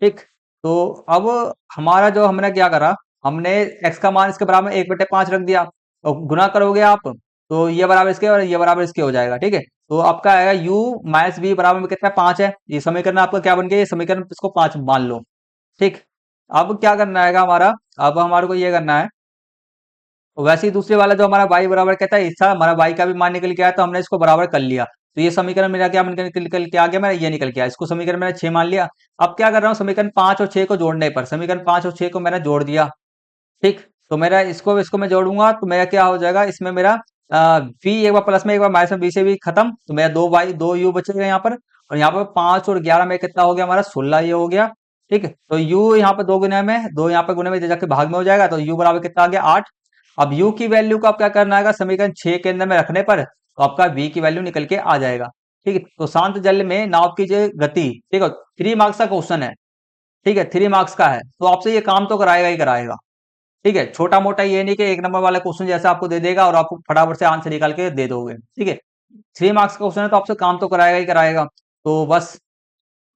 ठीक। तो अब हमारा जो हमने क्या करा, हमने x का मान इसके बराबर 1/5 रख दिया, और गुना करोगे आप, तो ये बराबर इसके और ये बराबर इसके हो जाएगा, ठीक है। तो आपका आएगा u माइनस बी बराबर में कितना, 5 है। ये समीकरण आपका क्या बन गया, ये समीकरण इसको 5 मान लो, ठीक। अब क्या करना है हमारा, अब हमारे को ये करना है, वैसे ही दूसरे वाला जो हमारा y बराबर कहता है, इसका हमारा y का भी मान निकल के आया, तो हमने इसको बराबर कर लिया। तो ये समीकरण मेरा क्या निकल के आ गया, मेरा ये निकल के आया, इसको समीकरण मैंने 6 मान लिया। अब क्या कर रहा हूँ, समीकरण 5 और 6 को जोड़ने पर, समीकरण 5 और 6 को मैंने जोड़ दिया, ठीक। तो मेरा इसको इसको मैं जोड़ूंगा, तो मेरा क्या हो जाएगा, इसमें मेरा v एक बार प्लस में एक बार माइनस में, b से भी खत्म, तो मेरा 2 बचेगा यहाँ पर, और यहाँ पर 5 और 11 में कितना हो गया हमारा, 16 ये हो गया, ठीक है। तो u यहाँ पर 2 गुने में, 2 यहाँ पर गुने में जाके भाग में हो जाएगा, तो u बराबर कितना आ गया, 8। अब u की वैल्यू को आप क्या करना है, समीकरण 6 के अंदर में रखने पर, तो आपका v की वैल्यू निकल के आ जाएगा, ठीक है। तो शांत जल में नाव की जो गति, ठीक है, 3 मार्क्स का क्वेश्चन है, ठीक है, 3 मार्क्स का है, तो आपसे ये काम तो कराएगा ही कराएगा, ठीक है। छोटा मोटा ये नहीं कि 1 नंबर वाला क्वेश्चन जैसा आपको दे देगा और आपको फटाफट से आंसर निकाल के दे दोगे, ठीक है। 3 मार्क्स का क्वेश्चन है, तो आपसे काम तो कराएगा ही कराएगा। तो बस,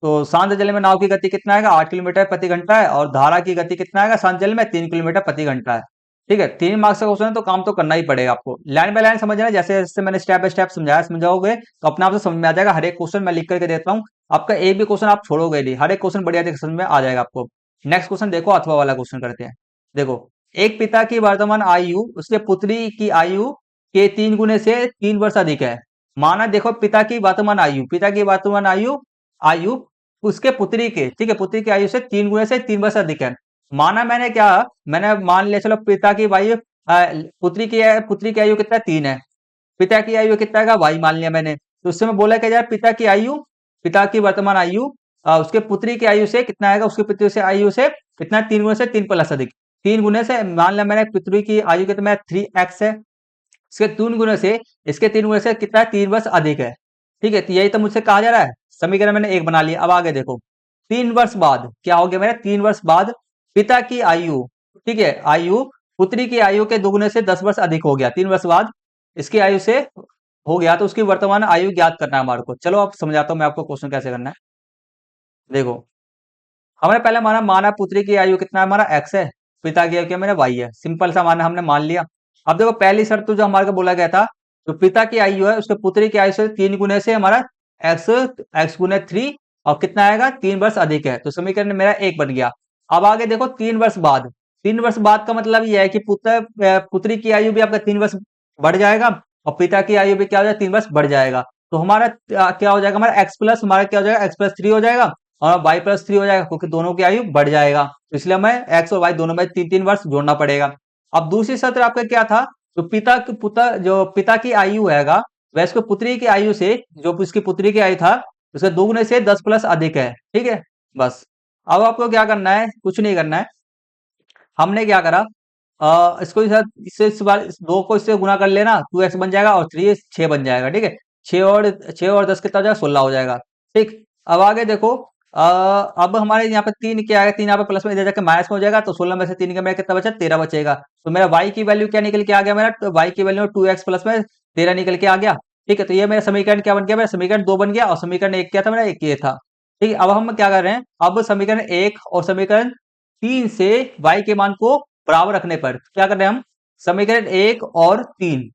तो शांत जल में नाव की गति कितना आएगा, 8 किलोमीटर प्रति घंटा है, और धारा की गति कितना आएगा शांत जल में, 3 किलोमीटर प्रति घंटा है, ठीक है। 3 मार्क्स का क्वेश्चन है, तो काम तो करना ही पड़ेगा आपको, लाइन बाय लाइन समझना, जैसे जैसे मैंने स्टेप बाय स्टेप समझाओगे, तो अपने आप से समझ में आ जाएगा। हर एक क्वेश्चन मैं लिख करके देता हूँ, आपका एक भी क्वेश्चन आप छोड़ोगे नहीं, हर एक क्वेश्चन बढ़िया से समझ में आ जाएगा आपको। नेक्स्ट क्वेश्चन देखो, अथवा वाला क्वेश्चन करते हैं। देखो, एक पिता की वर्तमान आयु उसके पुत्री की आयु के 3 गुने से 3 वर्ष अधिक है। माना देखो, पिता की वर्तमान आयु, पिता की वर्तमान आयु आयु उसके पुत्री के, ठीक है, पुत्री की आयु से 3 गुने से 3 वर्ष अधिक है। माना मैंने क्या, मैंने मान लिया, चलो पिता की आयु, पुत्री की आयु कितना, 3 है, पिता की आयु कितना है, वाई मान लिया मैंने। तो उससे मैं बोला कि यार पिता की आयु, पिता की वर्तमान आयु उसके पुत्री की आयु से कितना आएगा, उसके पुत्री से आयु से कितना, 3 गुने से 3 प्लस अधिक, 3 गुने से मान लिया मैंने, पुत्री की आयु कितना 3x है, इसके 3 गुने से, इसके 3 गुने से कितना है, 3 वर्ष अधिक है, ठीक है। तो यही तो मुझसे कहा जा रहा है, समीकरण मैंने एक बना लिया। अब आगे देखो, 3 वर्ष बाद क्या हो गया मेरा, 3 वर्ष बाद पिता की आयु, ठीक है, आयु पुत्री की आयु के दुगुने से 10 वर्ष अधिक हो गया, 3 वर्ष बाद इसकी आयु से हो गया, तो उसकी वर्तमान आयु ज्ञात करना है हमारे को। चलो अब समझाता हूं मैं आपको क्वेश्चन कैसे करना है। देखो, हमने पहले माना पुत्री की आयु कितना है, हमारा x है, पिता की आयु क्या मेरा y है, सिंपल सा माना हमने मान लिया। अब देखो, पहली शर्त तो जो हमारे को बोला गया था, जो पिता की आयु है उसके पुत्री की आयु से 3 गुने से हमारा x गुने 3, और कितना आएगा, 3 वर्ष अधिक है, तो समीकरण मेरा 1 बन गया। अब आगे देखो, 3 वर्ष बाद, 3 वर्ष बाद का मतलब यह है कि पुत्री की आयु भी आपका 3 वर्ष बढ़ जाएगा, और पिता की आयु भी क्या हो जाएगा, 3 वर्ष बढ़ जाएगा। तो हमारा क्या हो जाएगा, हमारा x प्लस, हमारा क्या हो जाएगा, x प्लस 3 हो जाएगा, और y+3 हो जाएगा, क्योंकि दोनों की आयु बढ़ जाएगा, तो इसलिए हमें x और y दोनों में 3-3 वर्ष जोड़ना पड़ेगा। अब दूसरी शर्त आपका क्या था, जो पिता की आयु हैगा, वह इसको पुत्री की आयु से, जो उसकी पुत्री की आयु था, उसके 2 गुने से 10 प्लस अधिक है, ठीक है। बस, अब आपको क्या करना है, कुछ नहीं करना है। हमने क्या करा, इसको इससे इस बार इस दो को इससे गुना कर लेना, 2x बन जाएगा और 3 6 बन जाएगा। ठीक है, 6 और 10 कितना हो जाएगा, 16 हो जाएगा। ठीक, अब आगे देखो, अब हमारे यहाँ पे 3 क्या है, 3 यहाँ पे प्लस में इधर जाके माइनस में हो जाएगा, तो 16 में से 3 का मेरा कितना बचा, 13 बचेगा। तो मेरा y की वैल्यू क्या निकल के आ गया, मेरा तो y की वैल्यू 2x प्लस में 13 निकल के आ गया। ठीक है, तो ये मेरा समीकरण क्या बन गया, मेरा समीकरण 2 बन गया, और समीकरण 1 क्या था, मेरा 1 ये था। ठीक है, अब हम क्या कर रहे हैं, अब समीकरण 1 और समीकरण 3 से y के मान को बराबर रखने पर क्या कर रहे हैं हम, समीकरण 1 और 3।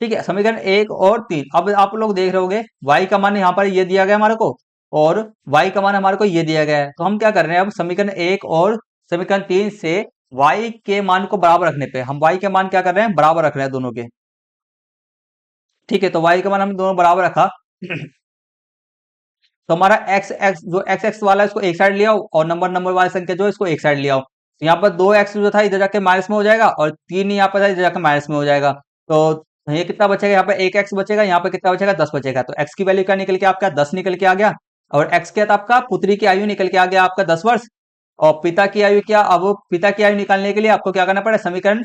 ठीक है, समीकरण 1 और 3, अब आप लोग देख रहे होगे y का मान यहाँ पर ये दिया गया हमारे को, और y का मान हमारे को ये दिया गया है। तो हम क्या कर रहे हैं, अब समीकरण 1 और समीकरण 3 से y के मान को बराबर रखने पे हम y के मान क्या कर रहे हैं, बराबर रख रहे हैं दोनों के। ठीक है, तो y का मान हम दोनों बराबर रखा। तो हमारा एक्स एक्स जो एक्स एक्स वाला है इसको एक साइड ले आओ, और नंबर नंबर वाली संख्या जो है इसको एक साइड ले आओ। तो यहाँ पर 2x जो था इधर जाके माइनस में हो जाएगा, और 3 यहाँ पर था इधर जाके माइनस में हो जाएगा। तो ये कितना बचेगा, यहाँ पे 1x बचेगा, यहाँ पे कितना बचेगा, 10 बचेगा। तो x की वैल्यू क्या निकल के आपका 10 निकल के आ गया। और x क्या था आपका, पुत्री की आयु निकल के आ गया आपका 10 वर्ष। और पिता की आयु क्या, अब पिता की आयु निकालने के लिए आपको क्या करना पड़ेगा, समीकरण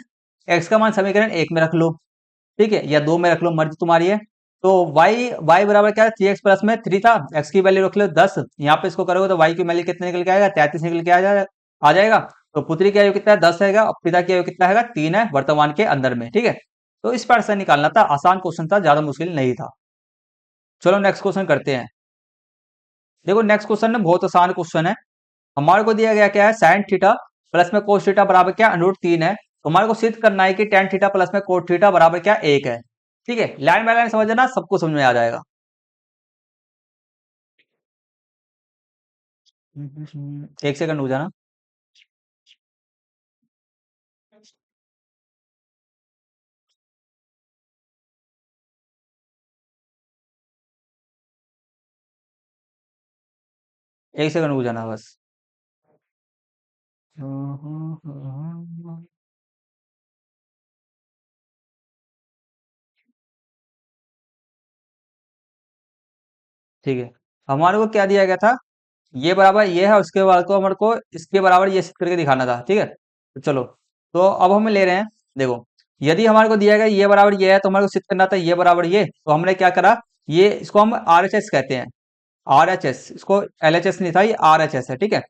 x का मान समीकरण 1 में रख लो। ठीक है, या 2 में रख लो, मर्जी तुम्हारी है। तो y बराबर क्या है, 3x प्लस में 3 था, x की वैल्यू रख लो 10, यहाँ पे इसको करोगे तो y की वैल्यू कितने निकल के आएगा, 33 निकल के आ जाएगा। तो पुत्री की आयु कितना है, 10 है, और पिता की आयु कितना है, 3 है वर्तमान के अंदर में। ठीक है, तो इस पर से निकालना था, आसान क्वेश्चन था, ज्यादा मुश्किल नहीं था। चलो नेक्स्ट क्वेश्चन करते हैं। देखो नेक्स्ट क्वेश्चन ना बहुत आसान क्वेश्चन है। हमारे को दिया गया क्या है, साइन थीटा प्लस में कोस थीटा बराबर क्या, √3 है। तो हमारे को सिद्ध करना है कि टेन थीटा प्लस में कोस थीटा बराबर क्या, 1 है। ठीक है, लाइन बाय लाइन समझना, सबको समझ में आ जाएगा। एक सेकंड हो जाना। एक सेकंड हो जाना बस। ठीक है, हमारे को क्या दिया गया था, ये बराबर ये है, उसके बाद को हमारे को इसके बराबर ये सिद्ध करके दिखाना था। ठीक है, तो चलो, तो अब हम ले रहे हैं। देखो, यदि हमारे को दिया गया ये बराबर ये है, तो हमारे को सिद्ध करना था ये बराबर ये, तो हमने क्या करा, ये इसको हम RHS कहते हैं। RHS, इसको LHS नहीं था, ये RHS है। ठीक है,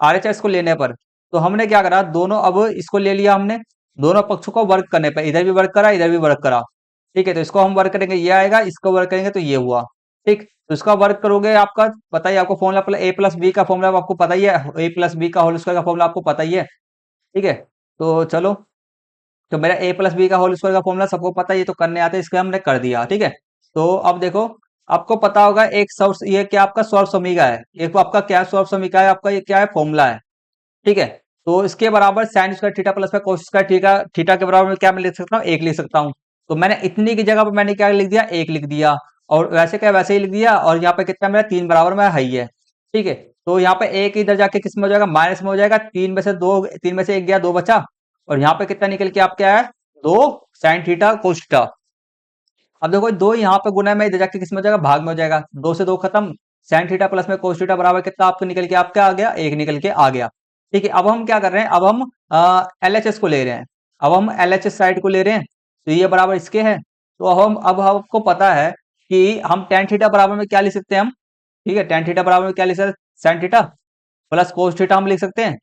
RHS को लेने पर तो हमने क्या करा, दोनों अब इसको ले लिया हमने, दोनों पक्षों को वर्क करने पर इधर भी वर्क करा, इधर भी वर्क करा। ठीक है, तो इसको हम वर्क करेंगे, ये आएगा, इसको वर्क करेंगे तो ये हुआ। ठीक, तो इसका वर्क करोगे, आपका पता ही, आपको फॉर्मूला A+B का फॉर्मूला आपको पता ही है, A+B का होल स्क्वायर का फॉर्मूला आपको पता ही है। ठीक है, तो चलो, तो मेरा A+B का होल स्क्वायर का फॉर्मूला सबको पता ही है, तो करने आते इसके हमने कर दिया। ठीक है, तो अब देखो, आपको पता होगा एक सर्व, ये क्या आपका सर्व समीका है, एक आपका क्या सर्व समीका है, आपका ये क्या है, फॉर्मूला है। ठीक है, तो इसके बराबर साइन स्क्वायर थीटा प्लस में कोस स्क्वायर थीटा, थीटा के बराबर में क्या मैं लिख सकता हूँ, 1 लिख सकता हूँ। तो मैंने इतनी की जगह पर मैंने क्या लिख दिया, 1 लिख दिया, और वैसे क्या वैसे ही लिख दिया, और यहाँ पे कितना मेरा 3 बराबर में है ही है। ठीक है, तो यहाँ पे 1 इधर जाके किस में हो जाएगा, माइनस में हो जाएगा, 3 में से 1 गया, 2 बचा, और यहाँ पे कितना निकल के आप क्या है, 2 साइन थीटा कोस थीटा। अब देखो, 2 यहाँ पे गुना में इधर जाके किस में हो जाएगा, भाग में हो जाएगा, 2 से 2 खत्म, साइन थीटा प्लस में कोस थीटा बराबर कितना आपको निकल के आप क्या आ गया, 1 निकल के आ गया। ठीक है, अब हम क्या कर रहे हैं, अब हम LHS को ले रहे हैं, अब हम LHS साइड को ले रहे हैं, तो ये बराबर इसके है। तो अब हमको पता है कि हम टेन थीटा बराबर में क्या लिख सकते हैं हम। ठीक है, टेन थीटा बराबर में क्या लिख सकते हैं, sine theta plus cos theta हम लिख सकते हैं,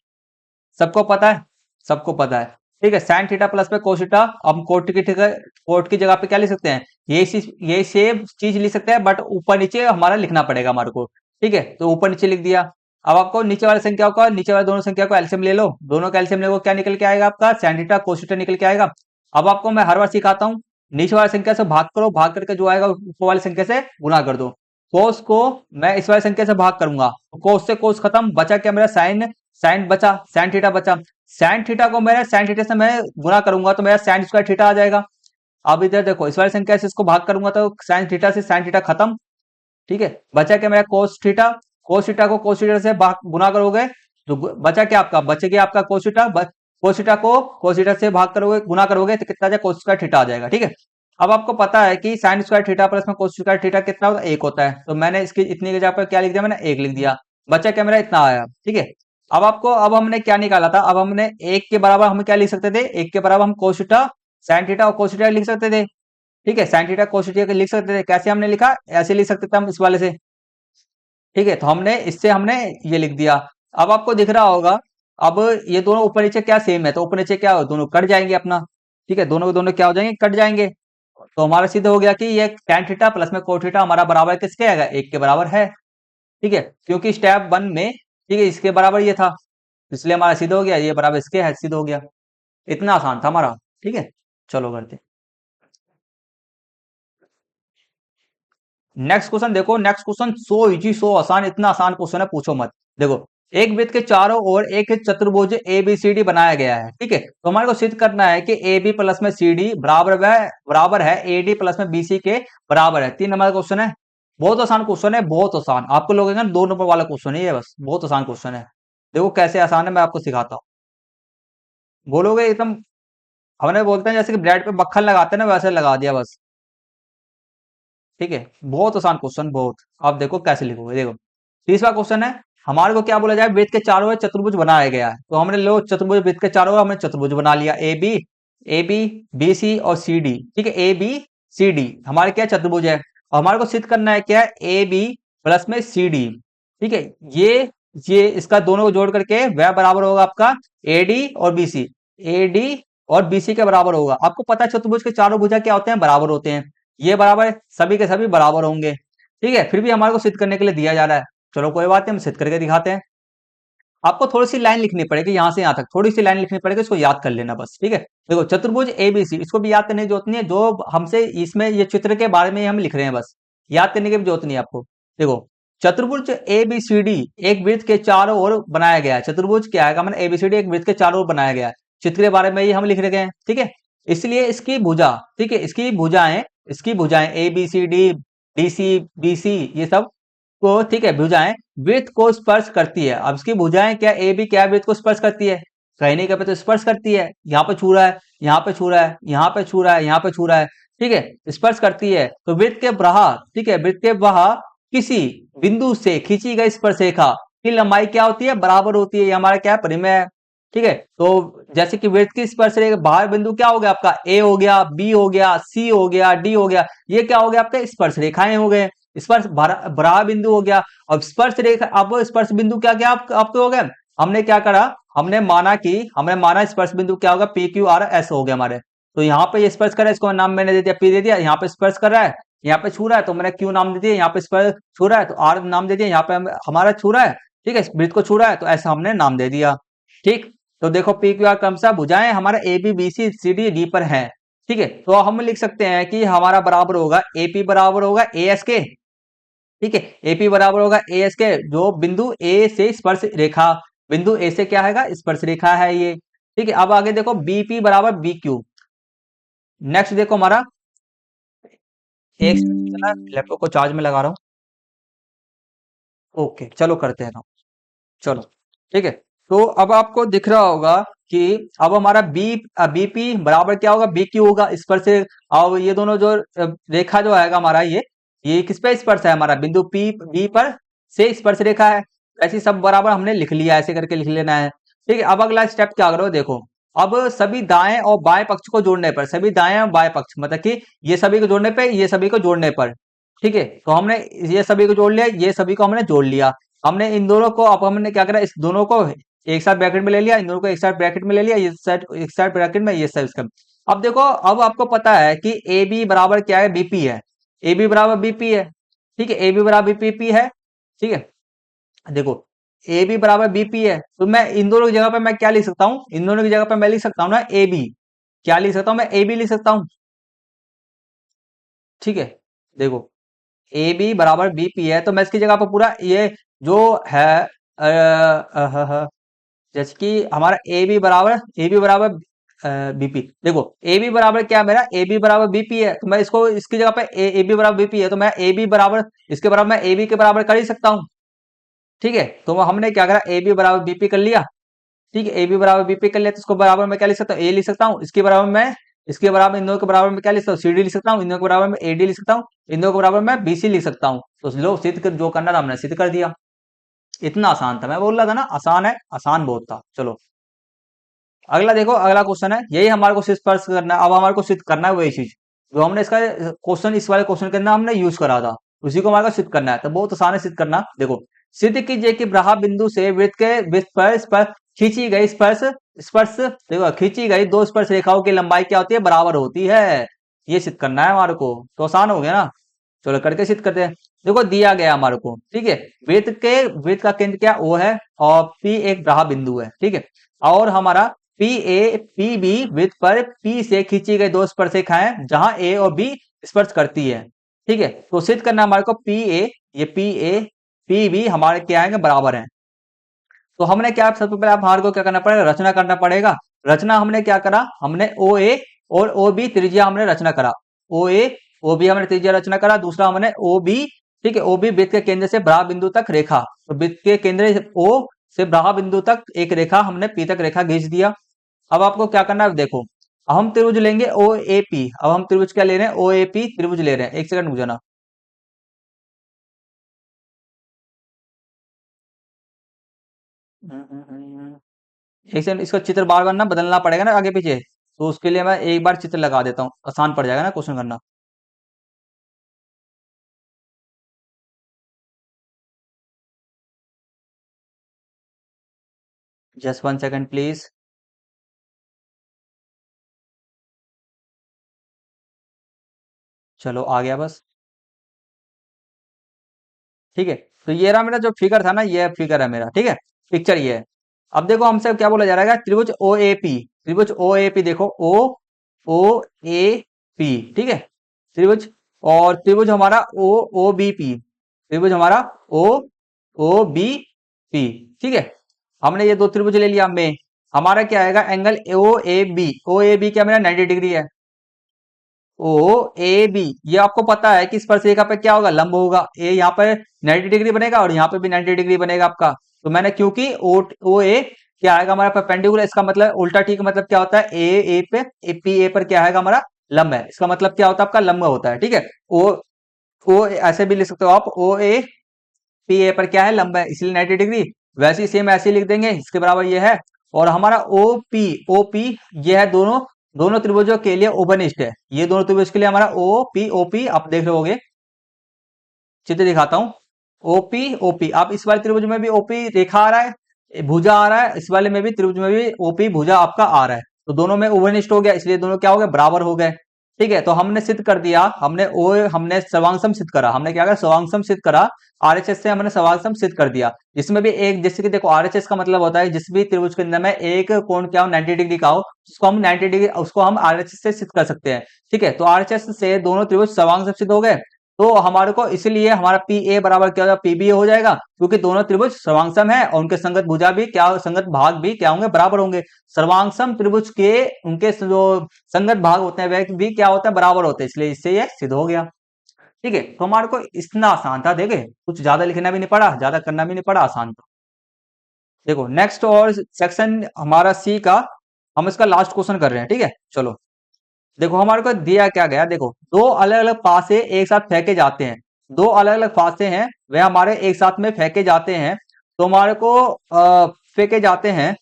सबको पता है, सबको पता है। ठीक है, साइन थीटा प्लस में कोस थीटा, हम कोट की जगह पे क्या लिख सकते हैं, ये सेम चीज लिख सकते हैं, बट ऊपर नीचे हमारा लिखना पड़ेगा हमारे को। ठीक है, तो ऊपर नीचे लिख दिया। अब आपको नीचे वाली संख्या का, नीचे वाले दोनों संख्या को एलसीएम ले लो, दोनों का एलसीएम ले, क्या निकल के आएगा आपका, साइन थीटा कोस थीटा निकल के आएगा। अब आपको मैं हर बार सिखाता हूँ, नीचे वाली संख्या से भाग करो, भाग करके जो आएगा ऊपर वाली संख्या से गुना कर दो। कोस को मैं इस वाली संख्या से भाग करूंगा, कोस से कोस खत्म, बचा क्या मेरा साइन, साइन बचा, साइन थीटा बचा, साइन थीटा को मेरा साइन थीटा से मैं गुना करूंगा तो मेरा साइन स्क्वायर थीटा आ जाएगा। अब इधर देखो, इस वाली संख्या से इसको भाग करूंगा तो साइन थीटा से साइन थीटा खत्म। ठीक है, बचा क्या मेरा कोस थीटा, कोस थीटा को कोस थीटा से भाग गुना करोगे तो बचा क्या आपका, बचेगा आपका कोस थीटा, कोस थीटा को कोस थीटा से भाग करोगे, गुना करोगे तो कितना आ जाएगा, कोस स्क्वायर थीटा आ जाएगा। ठीक है, अब आपको पता है कि साइन स्क्वायर थीटा प्लस में कोस स्क्वायर थीटा कितना होता है, 1 होता है। तो मैंने इसकी इतनी की जगह पर क्या लिख दिया, मैंने 1 लिख दिया, बचा क्या मेरा इतना आया। ठीक है, अब हमने क्या निकाला था, अब हमने एक के बराबर हम क्या लिख सकते थे, एक के बराबर हम cos थीटा sin थीटा और cos थीटा लिख सकते थे। ठीक है, sin थीटा cos थीटा लिख सकते थे। कैसे हमने लिखा, ऐसे लिख सकते थे हम इस वाले से। ठीक है, तो हमने इससे हमने ये लिख दिया। अब आपको दिख रहा होगा, अब ये दोनों ऊपर नीचे क्या सेम है, तो ऊपर नीचे क्या हो, दोनों कट जाएंगे अपना। ठीक है, दोनों के दोनों क्या हो जाएंगे, कट जाएंगे। तो हमारा सिद्ध हो गया कि ये tan थीटा प्लस में cos थीटा हमारा बराबर किसके आएगा, एक के बराबर है। ठीक है, क्योंकि स्टेप 1 में ठीक है इसके बराबर ये था, इसलिए हमारा सिद्ध हो गया, ये बराबर इसके है, सिद्ध हो गया। इतना आसान था हमारा। ठीक है, चलो करते। नेक्स्ट क्वेश्चन देखो, next question so easy so आसान, इतना आसान क्वेश्चन है पूछो मत। देखो, एक वृत्त के चारों ओर एक चतुर्भुज ए बी सी डी बनाया गया है। ठीक है, तो हमारे को सिद्ध करना है कि ए बी प्लस में सी डी बराबर है ए डी प्लस में बी सी के बराबर है। 3 नंबर का क्वेश्चन है, बहुत आसान क्वेश्चन है, बहुत आसान। आपको लगेगा 2 नंबर वाला क्वेश्चन है ये, बस बहुत आसान क्वेश्चन है। देखो कैसे आसान है, मैं आपको सिखाता हूँ। बोलोगे एकदम, हमने बोलते हैं जैसे कि ब्रेड पे मक्खन लगाते हैं ना, वैसे लगा दिया बस। ठीक है, बहुत आसान क्वेश्चन, बहुत। आप देखो कैसे लिखोगे, देखो। तीसरा क्वेश्चन है, हमारे को क्या बोला जाए, वृत्त के चारों ओर चतुर्भुज बनाया गया है। तो हमने लो चतुर्भुज, वृत्त के चारों ओर हमने चतुर्भुज बना लिया, ए बी बी सी और सी डी। ठीक है, ए बी सी डी हमारे क्या चतुर्भुज है, और हमारे को सिद्ध करना है क्या, ए बी प्लस में सी डी। ठीक है, ये इसका दोनों को जोड़ करके वह बराबर होगा आपका ए डी और बी सी। ए डी और बी सी के बराबर होगा। आपको पता है चतुर्भुज के चारों भुजा क्या होते हैं, बराबर होते हैं। ये बराबर है, सभी के सभी बराबर होंगे। ठीक है, फिर भी हमारे को सिद्ध करने के लिए दिया जा रहा है। चलो कोई बात नहीं, हम सिद्ध करके दिखाते हैं। आपको थोड़ी सी लाइन लिखनी पड़ेगी, यहां से यहां तक थोड़ी सी लाइन लिखनी पड़ेगी, इसको याद कर लेना बस। ठीक है, देखो चतुर्भुज एबीसी, इसको भी याद करने की जरूरत नहीं है, जो हमसे इसमें ये चित्र के बारे में हम लिख रहे हैं, बस याद करने की भी जरूरत नहीं है आपको। देखो, चतुर्भुज एबीसीडी एक वृत्त के चारों ओर बनाया गया है। चतुर्भुज क्या है, मैंने एबीसीडी एक वृत्त के चारों ओर बनाया गया है, चित्र के बारे में ही हम लिख रहे हैं। ठीक है, इसलिए इसकी भुजा, ठीक है, इसकी भुजाएं A B C D D C B C ये सब को, ठीक है, भुजाएं वृत्त को स्पर्श करती है। अब इसकी भुजाएं क्या, ए बी क्या वृत्त को स्पर्श करती है, कहीं नहीं कहीं पे तो स्पर्श करती है। यहाँ पे छू रहा है, यहाँ पे छू रहा है, यहाँ पे छू रहा है, यहाँ पे छू रहा है। ठीक है, स्पर्श करती है। तो वृत्त के बाहर, ठीक है, वृत्त के बाहर किसी बिंदु से खींची गई स्पर्श रेखा की लंबाई क्या होती है, बराबर होती है। ये हमारा क्या है, परिमेय है। ठीक है, तो जैसे कि वृत्त की स्पर्श रेखा बाहर बिंदु क्या हो गया आपका, ए हो गया, बी हो गया, सी हो गया, डी हो गया, ये क्या हो गया आपका, स्पर्श रेखाएं हो गए। स्पर्श बराबर बिंदु हो गया। अब स्पर्श रेखा, अब स्पर्श बिंदु क्या क्या आपके हो गए, हमने क्या करा, हमने माना स्पर्श बिंदु क्या होगा, पी क्यू आर एस हो गया हमारे। तो यहाँ पे ये स्पर्श कर रहा है, इसको नाम मैंने दे दिया, पी दे दिया। यहाँ पे स्पर्श कर रहा है, यहाँ पे छू रहा है, तो मैंने क्यू नाम दे दिया। यहाँ पे स्पर्श छू रहा है तो आर नाम दे दिया। यहाँ पे हमारा छू रहा है, ठीक है, वृत्त को छू रहा है, तो ऐसा हमने नाम दे दिया। ठीक, तो देखो पी क्यू आर क्रमशः भुजाएं हमारा A B B C C D D पर है। ठीक है, तो हम लिख सकते हैं कि हमारा बराबर होगा एपी बराबर होगा ए एस के। ठीक है, एपी बराबर होगा ए एस के, जो बिंदु ए से स्पर्श रेखा, बिंदु ए से क्या है, स्पर्श रेखा है ये। ठीक है, अब आगे देखो बीपी बराबर बी क्यू। नेक्स्ट देखो हमारा, एक लैपटॉप को चार्ज में लगा रहा हूँ। ओके, चलो करते हैं ना, चलो। ठीक है, तो अब आपको दिख रहा होगा कि अब हमारा बीपी बराबर क्या होगा, बी क्यू होगा, स्पर्श। अब ये दोनों जो रेखा जो है हमारा, ये किस पे स्पर्श है, हमारा बिंदु पी बी पर से स्पर्श रेखा है। ऐसे सब बराबर हमने लिख लिया, ऐसे करके लिख लेना है। ठीक है, अब अगला स्टेप क्या करो, देखो, अब सभी दाएं और बाएं पक्ष को जोड़ने पर, सभी दाएं और बाएं पक्ष मतलब कि ये सभी को जोड़ने पे, ये सभी को जोड़ने पर, ठीक है, तो हमने ये सभी को जोड़ लिया, ये सभी को हमने जोड़ लिया। हमने इन दोनों को, अब हमने क्या करा, इस दोनों को एक साथ ब्रैकेट में ले लिया, इन दोनों को एक साथ ब्रैकेट में ले लिया, ये साथ एक साथ ब्रैकेट में, ये साथ इसका। अब देखो, अब आपको पता है कि ए बी बराबर क्या है, बीपी है। ए बी बराबर बीपी है। ठीक है, ए बी बराबर बीपी है। ठीक है, देखो, ए बी बराबर बीपी है, तो मैं इन दोनों की जगह पे मैं क्या लिख सकता हूँ, इन दोनों की जगह पे मैं लिख सकता हूँ ना ए बी। क्या लिख सकता हूँ, मैं ए बी लिख सकता हूँ। ठीक है, देखो, ए बी बराबर बीपी है, तो मैं इसकी जगह पर पूरा ये जो है जैसे कि हमारा ए बी बराबर बीपी। देखो, ए बी बराबर क्या है मेरा, ए बी बराबर बीपी है, तो मैं इसको इसकी जगह पे ए बी बराबर बीपी है, तो मैं ए बी बराबर, इसके बराबर मैं ए बी के बराबर कर ही सकता हूँ। ठीक है, तो हमने क्या करा, ए बी बराबर बीपी कर लिया। ठीक है, ए बी बराबर बीपी कर लिया, तो इसको बराबर में क्या लिख सकता हूँ, ए लिख सकता हूँ। इसके बराबर इन दोनों के बराबर में क्या लिख सकता हूँ, सी डी लिख सकता हूँ। इन दोनों के बराबर में ए डी लिख सकता हूँ। इन दोनों के बराबर में बी सी लिख सकता हूँ। तो लो सिद्ध जो करना था हमने सिद्ध कर दिया। इतना आसान था, मैं बोल रहा था ना आसान है, आसान बहुत था। चलो अगला देखो, अगला क्वेश्चन है, यही हमारे को स्पर्श करना है। अब हमारे को सिद्ध करना है वही चीज जो हमने इसका क्वेश्चन, इस वाले क्वेश्चन के अंदर हमने यूज करा था, उसी को हमारे को सिद्ध करना है। तो बहुत आसान है सिद्ध करना। देखो, सिद्ध कीजिए कि ब्रहा बिंदु से वृत्त के वृत्त पर स्पर्श खींची गई स्पर्श स्पर्श देखो, खींची गई दो स्पर्श रेखाओं की लंबाई क्या होती है, बराबर होती है। ये सिद्ध करना है हमारे को, तो आसान हो गया ना। चलो करके सिद्ध करते हैं। देखो दिया गया हमारे को, ठीक है, वृत्त का केंद्र क्या ओ है, और पी एक ब्रहा बिंदु है, ठीक है, और हमारा पी बी वृत्त पर पी से खींची गई दो स्पर्शिकाएं जहां ए और बी स्पर्श करती है, ठीक है। तो सिद्ध करना हमारे को पी ए, ये पी बी हमारे क्या आएंगे, बराबर हैं। तो हमने क्या, सबसे पहले हमारे को क्या करना पड़ेगा, रचना करना पड़ेगा। रचना हमने क्या करा, हमने ओ ए और ओ बी त्रिज्या हमने रचना करा, ओ ए ओ बी हमने त्रिज्या रचना करा। दूसरा हमने ओ बी, ठीक है, ओ बी वृत्त के केंद्र से ब्रहा बिंदु तक रेखा, तो वृत्त के केंद्र ओ से ब्रहा बिंदु तक एक रेखा हमने पी तक रेखा खींच दिया। अब आपको क्या करना है, देखो अब हम त्रिभुज लेंगे ओ ए पी। अब हम त्रिभुज क्या ले रहे हैं, ओ ए पी त्रिभुज ले रहे हैं। एक सेकंड रुक जाना। एक सेकंड, इसका चित्र बार बार ना बदलना पड़ेगा ना आगे पीछे, तो उसके लिए मैं एक बार चित्र लगा देता हूँ, आसान पड़ जाएगा ना क्वेश्चन करना। Just 1 second please. चलो आ गया बस, ठीक है। तो ये रहा मेरा जो फिगर था ना, ये फिगर है मेरा, ठीक है, पिक्चर ये है। अब देखो हमसे क्या बोला जा रहा है, त्रिभुज ओ ए पी, त्रिभुज ओ ए पी, देखो ओ ओ ए पी, ठीक है, त्रिभुज, और त्रिभुज हमारा ओ ओ बी पी, त्रिभुज हमारा ओ ओ बी पी, ठीक है। हमने ये दो त्रिभुज ले लिया में, हमारा क्या आएगा, angle O A B, O A B क्या मेरा 90 डिग्री है। ओ ए बी, ये आपको पता है कि स्पर्श रेखा पे क्या होगा, लंब होगा। ए यहाँ पे 90 डिग्री बनेगा और यहाँ पे भी 90 डिग्री बनेगा आपका। तो मैंने क्योंकि ओ ए क्या आएगा हमारा परपेंडिकुलर, इसका मतलब उल्टा, ठीक मतलब क्या होता है, ए पे पी ए पर क्या आएगा हमारा, लंब है। इसका मतलब क्या होता है आपका, लंब होता है, ठीक है। ओ ऐसे भी लिख सकते हो आप, ओ ए पी ए पर क्या है, लंब है, इसलिए 90 डिग्री। वैसे ही सेम ऐसे ही लिख देंगे, इसके बराबर ये है। और हमारा ओ पी ये है, दोनों दोनों त्रिभुजों के लिए ओपनिस्ट है। ये दोनों त्रिभुज के लिए हमारा ओ पी आप देख रहे होगे, चित्र दिखाता हूँ। ओ पी, आप इस वाले त्रिभुज में भी ओपी रेखा आ रहा है, भुजा आ रहा है, इस वाले में भी त्रिभुज में भी ओपी भुजा आपका आ रहा है। तो दोनों में ओवरनिष्ठ हो गया, इसलिए दोनों क्या हो गए, बराबर हो गए, ठीक है। तो हमने सिद्ध कर दिया, हमने सर्वांगसम सिद्ध करा, हमने क्या करा, सर्वांगसम सिद्ध करा। आरएचएस से हमने सर्वांगसम सिद्ध कर दिया, जिसमें भी एक, जैसे कि देखो आरएचएस का मतलब होता है जिस भी त्रिभुज के अंदर में एक कोण क्या हो, 90 डिग्री का हो, उसको हम 90 डिग्री, उसको हम आरएचएस से सिद्ध कर सकते हैं, ठीक है। तो आरएचएस से दोनों त्रिभुज सर्वांगसम सिद्ध हो गए। तो हमारे को इसलिए हमारा पी ए बराबर क्या होगा, पी बी हो जाएगा, क्योंकि दोनों त्रिभुज सर्वांगसम है और उनके संगत भुजा भी क्या, संगत भाग भी क्या होंगे, बराबर होंगे। सर्वांगसम त्रिभुज के उनके जो संगत भाग होते हैं वह भी क्या होता है, बराबर होते हैं, इसलिए इससे ये सिद्ध हो गया, ठीक है। तो हमारे को इतना आसान था, देखे कुछ ज्यादा लिखना भी नहीं पड़ा, ज्यादा करना भी नहीं पड़ा, आसान था। देखो नेक्स्ट और सेक्शन हमारा सी का, हम इसका लास्ट क्वेश्चन कर रहे हैं, ठीक है। चलो देखो हमारे को दिया क्या गया, देखो दो अलग अलग पासे एक साथ फेंके जाते हैं, दो अलग अलग पासे हैं वे हमारे एक साथ में फेंके जाते हैं। तो हमारे को फेंके जाते हैं,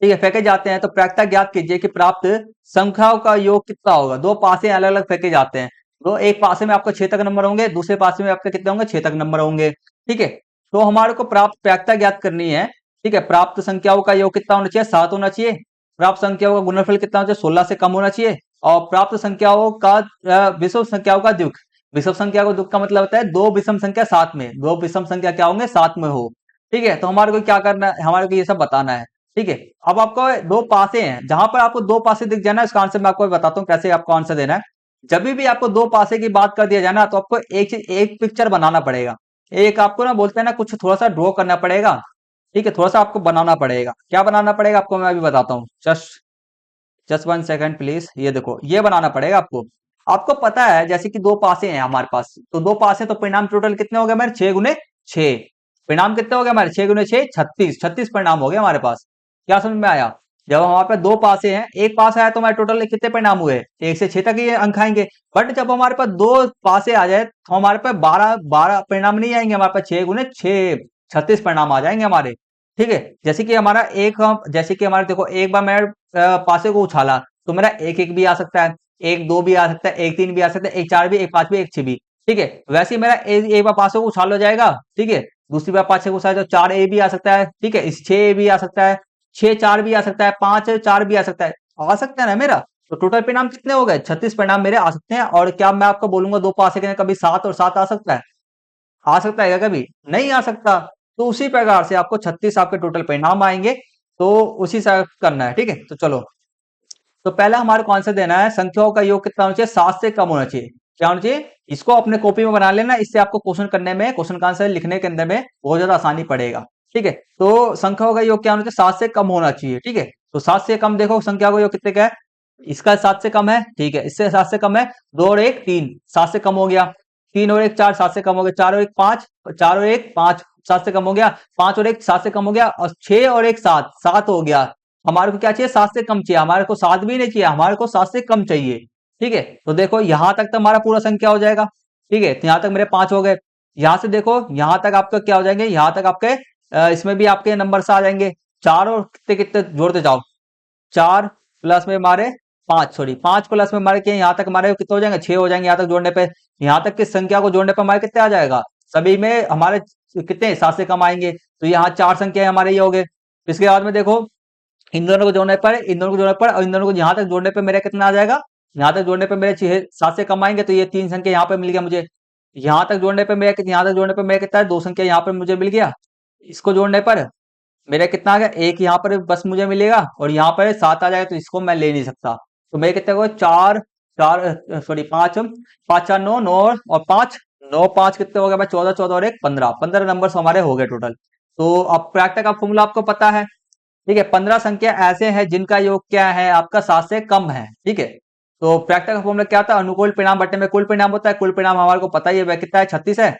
ठीक है, फेंके जाते हैं, तो प्रायिकता ज्ञात कीजिए कि प्राप्त संख्याओं का योग कितना होगा। दो पासे अलग अलग फेंके जाते हैं, तो एक पासे में आपको 6 तक नंबर होंगे, दूसरे पासे में आपके कितने होंगे, 6 तक नंबर होंगे, ठीक है। तो हमारे को प्राप्त प्रायिकता ज्ञात करनी है, ठीक है। प्राप्त संख्याओं का योग कितना होना चाहिए, 7 होना चाहिए। प्राप्त संख्याओं का गुणनफल कितना होना चाहिए, 16 से कम होना चाहिए। और प्राप्त संख्याओं का विषम संख्याओं का द्विक, विषम संख्या को द्विक का मतलब होता है दो विषम संख्या साथ में, दो विषम संख्या क्या होंगे, साथ में हो, ठीक है। तो हमारे को क्या करना है, हमारे को ये सब बताना है, ठीक है। अब आपको दो पासे हैं, जहां पर आपको दो पासे दिख जाना, इसका आंसर मैं आपको बताता हूँ कैसे आपको आंसर देना है। जब भी आपको दो पासे की बात कर दिया जाए ना, तो आपको एक चीज, एक पिक्चर बनाना पड़ेगा। एक आपको ना बोलते हैं ना, कुछ थोड़ा सा ड्रॉ करना पड़ेगा, ठीक है, थोड़ा सा आपको बनाना पड़ेगा। क्या बनाना पड़ेगा आपको, मैं अभी बताता हूँ, जस्ट जस्ट 1 सेकंड प्लीज। ये देखो, ये बनाना पड़ेगा आपको। आपको पता है जैसे कि दो पासे हैं हमारे पास, तो दो पासे, तो परिणाम टोटल कितने हो गए हमारे, 6 गुने 6। परिणाम कितने हो गए हमारे, 6 गुने 6 36, 36 परिणाम हो गए हमारे पास। क्या समझ में आया, जब हमारे पास दो पासे हैं, एक पास आया तो हमारे टोटल कितने परिणाम हुए, 1 से 6 तक ही अंक आएंगे। बट जब हमारे पास दो पासे आ जाए, तो हमारे पास 12 12 परिणाम नहीं आएंगे, हमारे पास 6 गुने 6 36 परिणाम आ जाएंगे हमारे। ठीक है, जैसे कि हमारा जैसे कि हमारे देखो एक बार मैं पासे को उछाला तो मेरा एक एक भी आ सकता है, एक दो भी आ सकता है, एक तीन भी आ सकता है, एक चार भी, एक पांच भी, एक छह भी। ठीक है, वैसे ही मेरा एक बार पासे को उछाल हो जाएगा। ठीक है, दूसरी बार पासे को उछाला तो चार ए भी आ सकता है। ठीक है, इस छह ए भी आ सकता है, छह चार भी आ सकता है, पांच चार भी आ सकता है ना मेरा। तो टोटल परिणाम कितने हो गए? 36 परिणाम मेरे आ सकते हैं। और क्या मैं आपको बोलूंगा दो पासे के कभी सात और सात आ सकता है क्या कभी? नहीं आ सकता। तो उसी प्रकार से आपको 36 आपके टोटल परिणाम आएंगे। तो उसी से करना है। ठीक है, तो चलो, तो पहला हमारे को आंसर देना है संख्याओं का योग कितना होना चाहिए? 7 से कम होना चाहिए। क्या होना चाहिए? इसको अपने कॉपी में बना लेना, इससे आपको क्वेश्चन करने में, क्वेश्चन का आंसर लिखने के अंदर में बहुत ज्यादा आसानी पड़ेगा। ठीक है, तो संख्याओं का योग क्या होना चाहिए? 7 से कम होना चाहिए। ठीक है, तो 7 से कम देखो संख्या का योग कितने का है? इसका 7 से कम है। ठीक है, इससे 7 से कम है, 2 और 1 3, 7 से कम हो गया। 3 और 1 4, 7 से कम हो गया। 4 और 1 5, 4 और 1 5, 7 से कम हो गया। 5 और 1 7 से कम हो गया। और 6 और 1 7, 7 हो गया। हमारे को क्या चाहिए? 7 से कम चाहिए। हमारे को 7 भी नहीं चाहिए, हमारे को 7 से कम चाहिए। ठीक है, तो देखो यहां तक तो हमारा पूरा संख्या हो जाएगा। ठीक है, तो यहां तक मेरे 5 हो गए। यहां से देखो यहां तक आपका क्या हो जाएंगे? यहां तक आपके इसमें भी आपके नंबर से आ जाएंगे। चार और कितने कितने जोड़ते जाओ, 4 प्लस में हमारे 5, सॉरी 5 प्लस में हमारे क्या यहाँ तक हमारे कितने हो जाएंगे? 6 हो जाएंगे यहाँ तक जोड़ने पे। यहाँ तक की संख्या को जोड़ने पे हमारे कितने आ जाएगा? सभी में हमारे कितने? 7 से कम आएंगे। तो यहाँ 4 संख्या हमारे ये हो गए। इसके बाद में देखो इन दोनों को जोड़ने पर, इन दोनों को जोड़ने पर और इन दोनों को यहाँ तक जोड़ने पे मेरा कितना आ जाएगा? यहाँ तक जोड़ने पे मेरे 6 7 से कम आएंगे। तो ये 3 संख्या यहाँ पे मिल गया मुझे। यहाँ तक जोड़ने पे मेरा यहाँ तक जोड़ने पे मेरा कितना है? 2 संख्या यहाँ पे मुझे मिल गया। इसको जोड़ने पर मेरा कितना आ गया? एक यहाँ पर बस मुझे मिलेगा और यहाँ पर 7 आ जाएगा, तो इसको मैं ले नहीं सकता। तो मेरे कितने को? 4 4 सॉरी 5, 5 4 9, 9 और 5 9 5 कितने हो गए भाई? 14 14 और 1 15, 15 नंबर हमारे हो गए टोटल। तो अब प्राकृतिक का फॉर्मूला आपको पता है। ठीक है, 15 संख्या ऐसे हैं जिनका योग क्या है? आपका 7 से कम है। ठीक है, तो प्राकृतिक का फॉर्मूला क्या था? अनुकूल परिणाम बटे में कुल परिणाम होता है। कुल परिणाम हमारे को पता ही है वह कितना है? 36 है।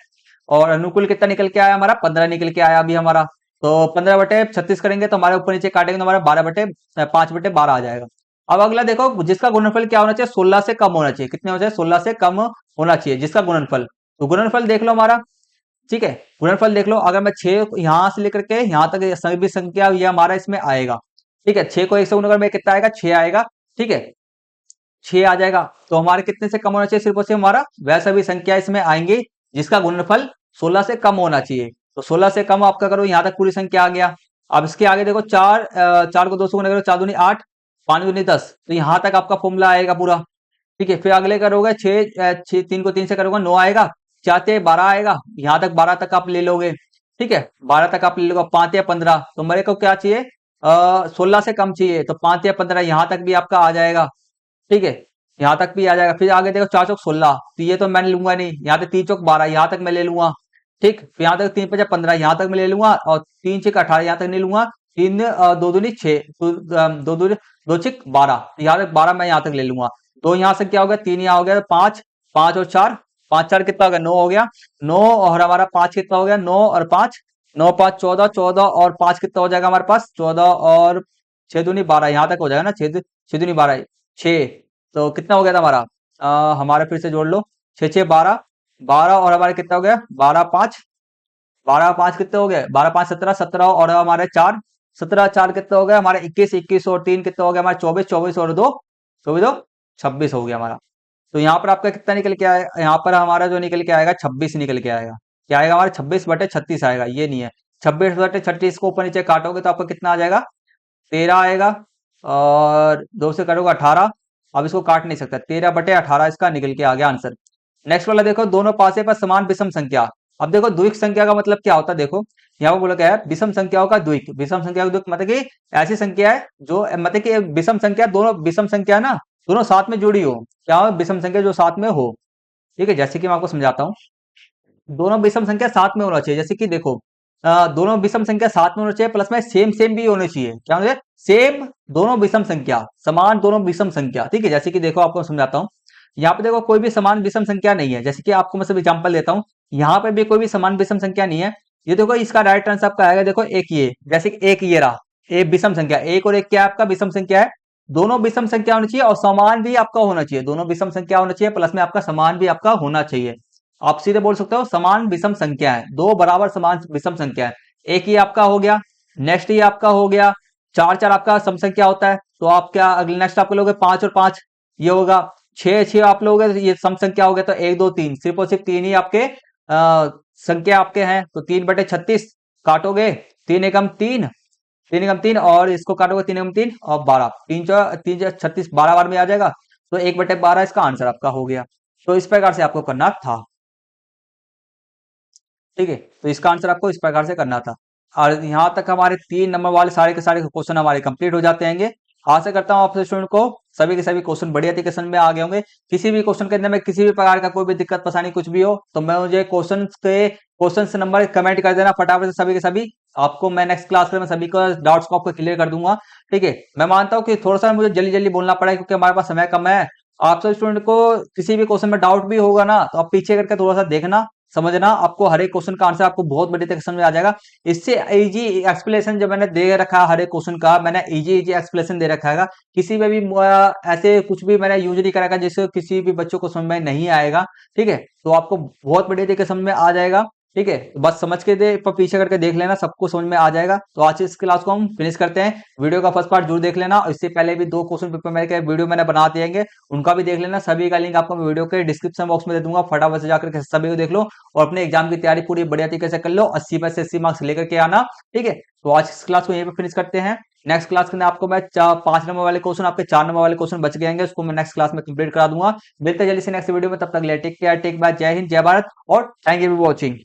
और अनुकूल कितना निकल के आया? हमारा 15 निकल के आया अभी हमारा। तो 15 बटे 36 करेंगे तो हमारे ऊपर नीचे काटेंगे तो हमारा 12 बटे 5 बटे 12 आ जाएगा। अब अगला देखो, जिसका गुणनफल क्या होना चाहिए? 16 से कम होना चाहिए। कितने होना चाहिए? 16 से कम होना चाहिए जिसका गुणनफल। तो गुणनफल देख लो हमारा। ठीक है, गुणनफल देख लो। अगर मैं 6 यहां से लेकर के यहां तक सभी संख्या ये हमारा इसमें आएगा। ठीक है, 6 को 1 से गुणा कर में कितना आएगा? 6 आएगा। ठीक है, 6 आ जाएगा। तो हमारे कितने से कम होना चाहिए? सिर्फ और सिर्फ हमारा वह सभी संख्या इसमें आएंगी जिसका गुणनफल 16 से कम होना चाहिए। तो 16 से कम आपका करो, यहाँ तक पूरी संख्या आ गया। अब इसके आगे देखो 4 4 को 2 से गुणा करो, 4 दूनी 8, 5 दूनी 10। तो यहाँ तक आपका फॉर्मूला आएगा पूरा। ठीक है, फिर अगले करोगे 6 3 को 3 से करोगे 9 आएगा। 4 ते 12 आएगा, यहाँ तक 12 तक आप ले लोगे। ठीक है, 12 तक आप ले लोगे। 5 या 15, तो मेरे को क्या चाहिए? 16 से कम चाहिए। तो 5 या 15 यहाँ तक भी आपका आ जाएगा। ठीक है, यहाँ तक भी आ जाएगा। फिर आगे देखो 4 चौक 16, तो ये तो मैं लूंगा नहीं। यहाँ तक 3 चौक 12, यहाँ तक मैं ले लूंगा। ठीक, फिर यहाँ तक 3 5 15, यहाँ तक मैं ले लूंगा। और 3 6 18, यहाँ तक नहीं लूंगा। 3 2 दूनी 6, 2 दूनी 2 6 12, यहाँ तक 12 मैं यहाँ तक ले लूंगा। तो यहाँ से क्या हो गया? 3 यहाँ हो गया, 5 5 और 4, 5 4 कितना हो गया? 9 हो गया। 9 और हमारा 5 कितना हो गया? 9 और 5, 9 5 14, 14 और 5 कितना हो जाएगा हमारे पास? 14 और 6 दूनी 12, यहाँ तक हो जाएगा ना। 6 6 दूनी 12, 6। तो कितना हो गया था हमारा? हमारा फिर से जोड़ लो, 6 6 12, 12 और हमारे कितना हो गया? 12 5, 12 5 कितने हो गए? 12 5 17, 17 और हमारे 4, 17 4 कितने हो गए हमारे? 21, 21 और 3 कितने हो गए हमारे? 24, 24 और 2, 24 2 26 हो गया हमारा। तो यहाँ पर आपका कितना निकल के आएगा? यहाँ पर हमारा जो निकल के आएगा 26 निकल के आएगा। क्या आएगा हमारा? 26 बटे 36 आएगा, ये नहीं है। 26 बटे 36 को ऊपर नीचे काटोगे तो आपका कितना आ जाएगा? 13 आएगा। और 2 से करोगे 18। अब इसको काट नहीं सकता, 13 बटे 18 इसका निकल के आ गया आंसर। नेक्स्ट वाला देखो, दोनों पासे पर समान विषम संख्या। अब देखो द्विक संख्या का मतलब क्या होता है? देखो यहाँ पर बोला क्या है? विषम संख्याओं का द्विक। विषम संख्या का द्विक मतलब कि ऐसी संख्या है जो मतलब कि विषम संख्या, दोनों विषम संख्या ना दोनों साथ में जुड़ी हो। क्या हो? विषम संख्या जो साथ में हो। ठीक है, जैसे कि मैं आपको समझाता हूँ। दोनों विषम संख्या साथ में होना चाहिए। जैसे कि देखो दोनों विषम संख्या साथ में होना चाहिए, प्लस में सेम सेम भी होने चाहिए। क्या होना चाहिए? सेम, दोनों विषम संख्या, समान दोनों विषम संख्या। ठीक है, जैसे कि देखो आपको समझाता हूँ। यहाँ पे देखो कोई भी समान विषम संख्या नहीं है। जैसे कि आपको मैं सब एग्जांपल देता हूँ, यहाँ पे भी कोई भी समान विषम संख्या नहीं है। ये देखो इसका राइट आंसर आपका आएगा। देखो एक ये, जैसे कि एक ये रहा, एक विषम संख्या, एक और एक क्या है आपका? विषम संख्या है। दोनों विषम संख्या होनी चाहिए और समान भी आपका होना चाहिए। दोनों विषम संख्या होना चाहिए, प्लस में आपका समान भी आपका होना चाहिए। आप सीधे बोल सकते हो समान विषम संख्या है, दो बराबर समान विषम संख्या है। एक ही आपका हो गया, नेक्स्ट ये आपका हो गया, चार चार आपका सम संख्या होता है, तो आप क्या अगले नेक्स्ट आपके लोगे 5 और 5 ये होगा, 6 6 आप लोगे तो ये सम संख्या हो गया, तो 1 2 3 सिर्फ और सिर्फ तीन ही आपके संख्या आपके हैं, तो 3/36 काटोगे, 3 एकम 3, 3 एकम 3 और इसको काटोगे 3 एकम 3 और 12, 3 36 12 बार में आ जाएगा, तो 1/12 इसका आंसर आपका हो गया। तो इस प्रकार से आपको करना था, ठीक है। तो इसका आंसर आपको इस प्रकार से करना था। और यहाँ तक हमारे 3 नंबर वाले सारे के सारे क्वेश्चन हमारे कंप्लीट हो जाते हैं। आशा करता हूँ आपसे स्टूडेंट को सभी के सभी क्वेश्चन बढ़िया तरीके से में आ गए होंगे। किसी भी क्वेश्चन के अंदर में किसी भी प्रकार का कोई भी दिक्कत परेशानी कुछ भी हो तो मैं मुझे क्वेश्चन नंबर कमेंट कर देना फटाफट से सभी के सभी। आपको मैं नेक्स्ट क्लास में सभी का डाउट्स को आपको क्लियर कर दूंगा, ठीक है। मैं मानता हूँ कि थोड़ा सा मुझे जल्दी जल्दी बोलना पड़ा है क्योंकि हमारे पास समय कम है। आप सब स्टूडेंट को किसी भी क्वेश्चन में डाउट भी होगा ना तो आप पीछे करके थोड़ा सा देखना समझना, आपको हर एक क्वेश्चन का आंसर आपको बहुत बड़ी तरीके समझ में आ जाएगा। इससे इजी एक्सप्लेनेशन जो मैंने दे रखा है हर एक क्वेश्चन का, मैंने इजी इजी एक्सप्लेनेशन दे रखा है। किसी में भी ऐसे कुछ भी मैंने यूज नहीं करा जिससे किसी भी बच्चों को समझ में नहीं आएगा, ठीक है। तो आपको बहुत बढ़िया तरीके समझ में आ जाएगा, ठीक है। तो बस समझ के दे पर पीछे करके देख लेना, सबको समझ में आ जाएगा। तो आज इस क्लास को हम फिनिश करते हैं। वीडियो का फर्स्ट पार्ट जरूर देख लेना, इससे पहले भी 2 क्वेश्चन पेपर मेरे के वीडियो मैंने बना दिएंगे, उनका भी देख लेना। सभी का लिंक आपको वीडियो के डिस्क्रिप्शन बॉक्स में दे दूंगा, फटाफट से जाकर के सभी को देख लो और अपने एग्जाम की तैयारी पूरी बढ़िया तरीके से कर लो। 80 में से 80 मार्क्स लेकर के आना, ठीक है। तो आज इस क्लास को यहीं पे फिनिश करते हैं। नेक्स्ट क्लास के अंदर आपको मैं 5 नंबर वाले क्वेश्चन, आपके 4 नंबर वाले क्वेश्चन बच गए उसको मैं नेक्स्ट क्लास में कंप्लीट करा दूंगा। मिलते हैं जल्दी से नेक्स्ट वीडियो में, तब तक ले टेक केयर, टेक बाय, जय हिंद, जय भारत और थैंक यू फॉर वॉचिंग।